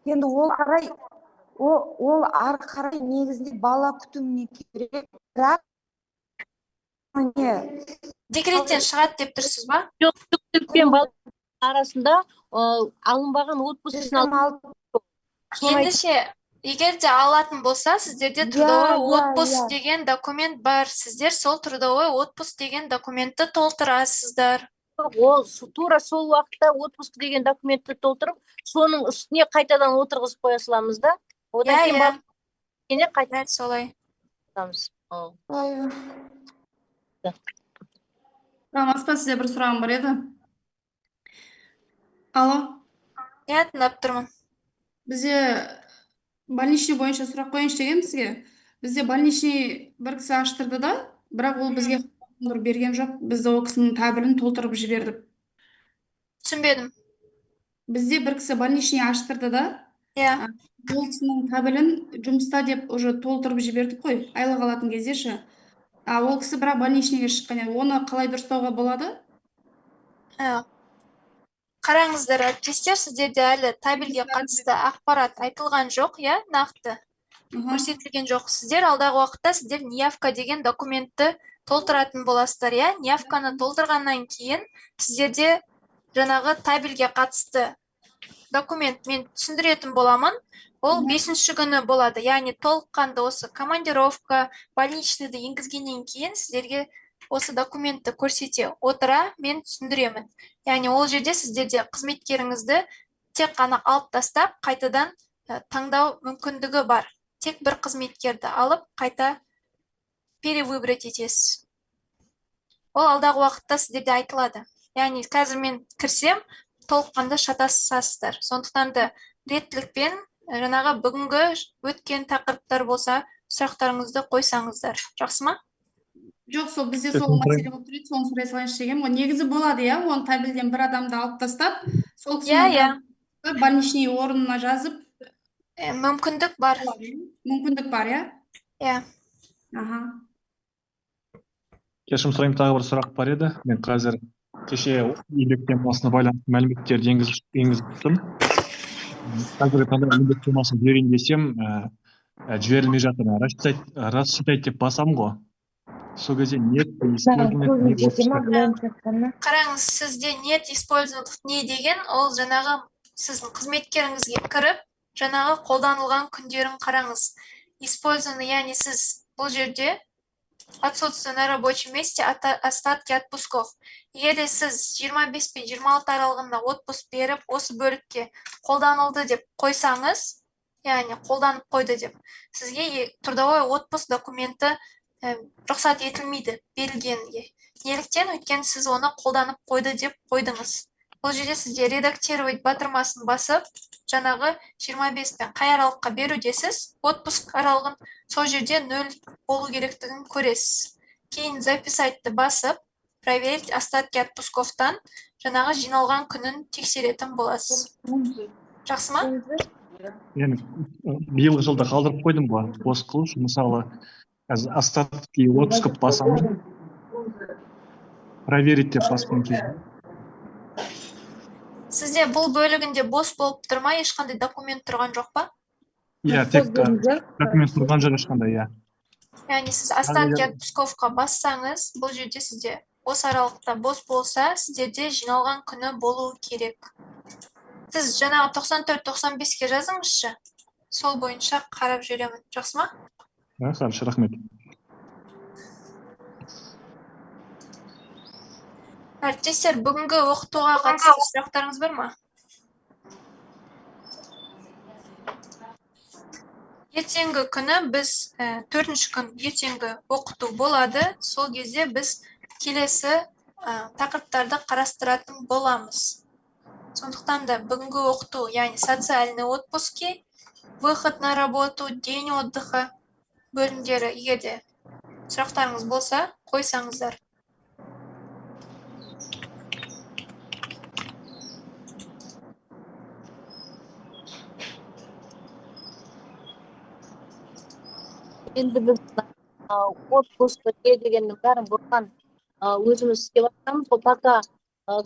Енді ол ары қарай негізінде бала күтіміне керек. Бірақ декреттен шығады деп тұрсыз ба? Жоқ, жүктілікпен бала арасында алынбаған отпускысын алып. Ендеше, егер де алатын болса, сіздерде трудовой отпуск деген документ бар. Сіздер сол трудовой отпуск деген документті толтырасыздар. Ол тура сол уақытта отпуск деген документті толтырып, соның үстіне қайтадан отырғызып қоя саламыз да. Одан кейін қайтадан солай. Аспа, сізде бір сұрағым бар еді. Алло. Тыңдап тұрмын. Бізде больничный бойынша сұрақ қойыншы деген сізге. Бізде больничный бір кісі аштырды да, бірақ ол бізге берген жоқ. Бізді ол кісінің табелін толтырып жібердік. Түсінбедім. Бізде бір кісі больничный аштырды да, ол кісінің табелін жұмыста деп уже толтырып жібердік қой, айлық алатын кездеші. Ол кісі бірақ больничныйге шыққан еді. Оны қалай дұрыстауға болады? Қараңыздар, әріптестер, сіздерде әлі табельге қатысты ақпарат айтылған жоқ, нақты көрсетілген жоқ. Сіздер алдағы уақытта сіздер неявка деген документті толтыратын боласыздар, неявканы толтырғаннан кейін сіздерде жаңағы табельге қатысты документ мен түсіндіретін боламын. Ол 5-ші күні болады, яғни толыққанды осы командировка, больничныйды енгізгеннен кейін сіздерге осы документті көрсете отыра мен түсіндіремін. Яғни ол жерде сіздерде қызметкеріңізді тек қана алып тастап, қайтадан таңдау мүмкіндігі бар. Тек бір қызметкерді алып, қайта перевыбрать етесіз. Ол алдағы уақытта сіздерде айтылады. Яғни қазір мен кірсем, толыққанды шатасасыздар. Сондықтан да реттілікпен жаңағы бүгінгі өткен тақырыптар болса, сұрақтарыңызды қойсаңыздар. Жақсы ма? Жоқ, сол бізде сол мәселе болып тұрады, соны сұрай салайыншы дегенмін ғой. Негізі болады, иә, оны табельден бір адамды алып тастап, сол кісінің больничный орнына жазып, мүмкіндік бар. Мүмкіндік бар, иә? Иә. Аха. Кешірім сұраймын, тағы бір сұрақ бар еді. Мен қазір кеше еңбек темасына байланысты мәліметтерді енгізіп қазіргі таңда еңбек темасын жіберейін десем, жіберілмей жатыр. Рассчитать деп басам ғой. Сол кезде нет қараңыз, сізде нет использовать не деген, ол жаңағы сіздің қызметкеріңізге кіріп, жаңағы қолданылған күндерін қараңыз. Использованы, яғни сіз бұл жерде отсутствие на рабочем месте, остатки отпусков. Егер сіз 25 пен 26 аралығында отпуск беріп, осы бөлікке қолданылды деп қойсаңыз, яғни қолданып қойды деп, сізге трудовой отпуск документі рұқсат етілмейді берілгенге. Неліктен? Өйткені сіз оны қолданып қойды деп қойдыңыз. Бұл жерде сізде редактировать батырмасын басып, жаңағы 25 пен қай аралыққа берудесіз, отпуск аралығын сол жерде 0 болу керектігін көресіз. Кейін записайтты басып, проверить остатки отпусковтан жаңағы жиналған күнін тексеретін боласыз. Жақсы ма? Мен биылғы жылда қалдырып қойдым ғой, бос қылыш, мысалы, остатки отпускы басамын, проверить деп басқан кезде. Сізде бұл бөлігінде бос болып тұрма, ешқандай документ тұрған жоқ па? Иә, тек документ тұрған жоқ ешқандай, иә. Яғни сіз остатки отпусковқа бассаңыз, бұл жерде сізде осы аралықта бос болса, сіздерде жиналған күні болуы керек. Сіз жаңағы 94-95-ке жазыңызшы, сол бойынша қарап жүремін. Жақсы ма? Хорошо, рахмет. Әріптестер, бүгінгі оқытуға қатысты сұрақтарыңыз бар ма? Ертеңгі күні біз 4-ші күн ертеңгі оқыту болады. Сол кезде біз келесі тақырыптарды қарастыратын боламыз. Сондықтан да бүгінгі оқыту, яғни социальный отпуски, выход на работу, день отдыха бөлімдері, егерде сұрақтарыңыз болса, қойсаңыздар. Енді біз отпуск дегеннің бәрін бұрған өзіміз істеп жатырмыз. Пока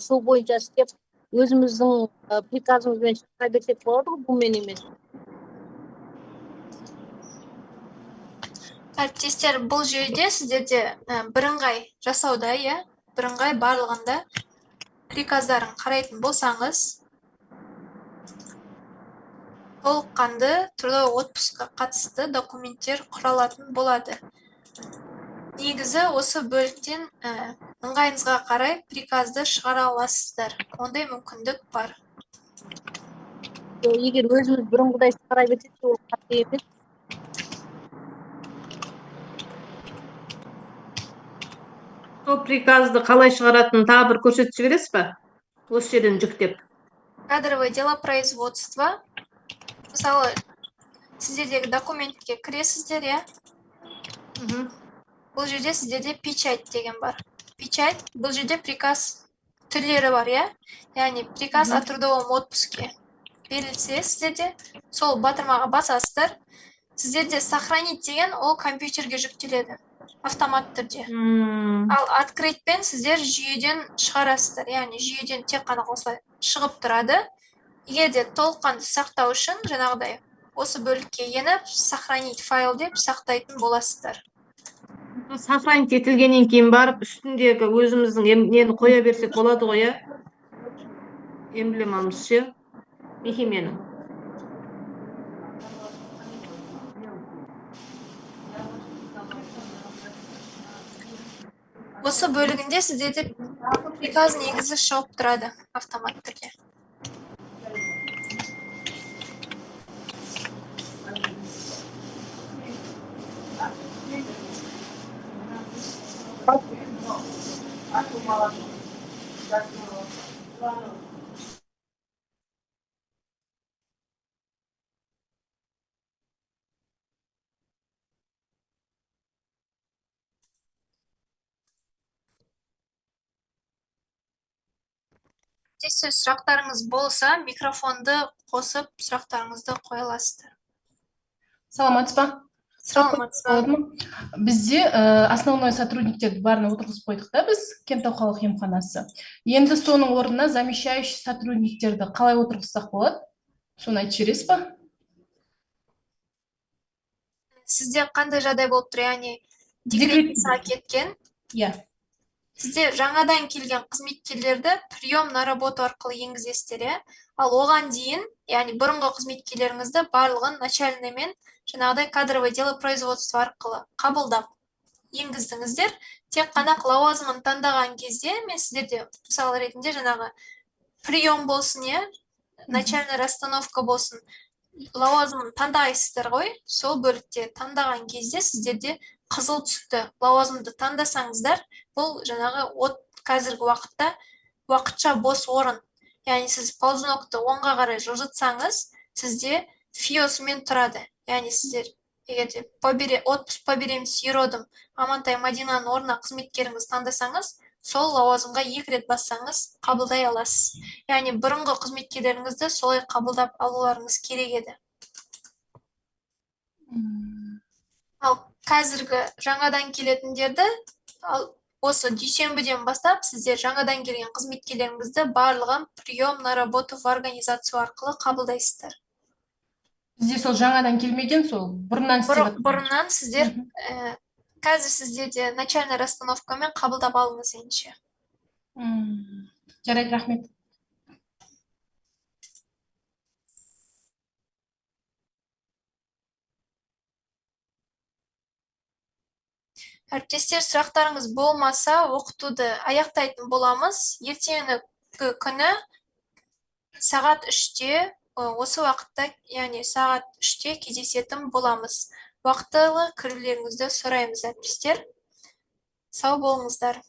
сол бойынша істеп, өзіміздің приказымызбен шыға берсек болады ғой, бұл мен емес. Әріптестер, бұл жерде сіздерде бірыңғай жасауда, иә, бірыңғай барлығында приказдарын қарайтын болсаңыз, толыққанды трудовой отпускқа қатысты документтер құралатын болады. Негізі осы бөліктен ыңғайыңызға қарай приказды шығара аласыздар. Ондай мүмкіндік бар. Егер өзіміз бұрынғыдай шығара берсек, ол қатты емес. Сол приказды қалай шығаратынын тағы бір көрсетіп жібересіз ба? Осы жерден жүктеп. Кадровое дело производства. Мысалы, сіздердегі документке кіресіздер, иә? Бұл жерде сіздерде печать деген бар. Печать, бұл жерде приказ түрлері бар, иә? Яғни приказ о трудовом отпуске берілсе сіздерде, сол батырмаға басасыздар. Сіздерде сохранить деген ол компьютерге жүктеледі, автомат түрде. Ал открытьпен сіздер жүйеден шығарасыздар, яғни жүйеден тек қана осылай шығып тұрады. Егерде толыққанды сақтау үшін, жаңағыдай, осы бөлікке еніп, сохранить файл деп сақтайтын боласыздар. Сохранить етілгеннен кейін барып, үстіндегі өзіміздің нені қоя берсек болады ғой, эмблемамыз ше, мекеменің. Осы бөлігінде сіздерде приказ негізі шығып тұрады автомат түрде. әріптестер, сұрақтарыңыз болса, микрофонды қосып, сұрақтарыңызды қоя аласыздар. Саламатсыз ба? Саламатсыз ба? Болады ма? Бізде основной сотрудниктерді бәріне отырғызып қойдық та біз, Кентау қалалық емханасы. Енді соның орнына замещающий сотрудниктерді қалай отырғызсақ болады? Соны айтып жібересіз ба? Сізде қандай жағдай болып тұр, яғни декретница кеткен? Иә. Сізде жаңадан келген қызметкерлерді прием на работу арқылы енгізесіздер, иә? Ал оған дейін, яғни бұрынғы қызметкерлеріңізді барлығын начальныймен жаңағыдай кадровое дело производства арқылы қабылдап енгіздіңіздер. Тек қана лауазымын таңдаған кезде мен сіздерде мысал ретінде жаңағы прием болсын, иә, начальная расстановка болсын, лауазымын таңдайсыздар ғой, сол бөлікте таңдаған кезде сіздерде қызыл түсті лауазымды таңдасаңыздар, бұл жаңағы қазіргі уақытта уақытша бос орын. Яғни сіз ползунокты оңға қарай жылжытсаңыз, сізде фиосымен тұрады. Яғни сіздер егерде отпуск по беременности и родам Амантай Мадинаның орнына қызметкеріңіз таңдасаңыз, сол лауазымға 2 рет бассаңыз қабылдай аласыз. Яғни бұрынғы қызметкерлеріңізді солай қабылдап алуларыңыз керек еді. Ал қазіргі жаңадан келетіндерді, осы дүйсенбіден бастап сіздер жаңадан келген қызметкерлеріңізді барлығын прием на работу в организацию арқылы қабылдайсыздар. Бізде сол жаңадан келмеген, сол бұрыннан істеп бұрыннан сіздер қазір сіздерде начальная расстановкамен қабылдап алыңыз ендеше. Жарайды, рахмет. Әріптестер, сұрақтарыңыз болмаса, оқытуды аяқтайтын боламыз. Ертеңгі күні сағат 3-те, осы уақытта, яғни сағат 3-те кездесетін боламыз. Уақытылы кірулеріңізді сұраймыз, әріптестер. Сау болыңыздар.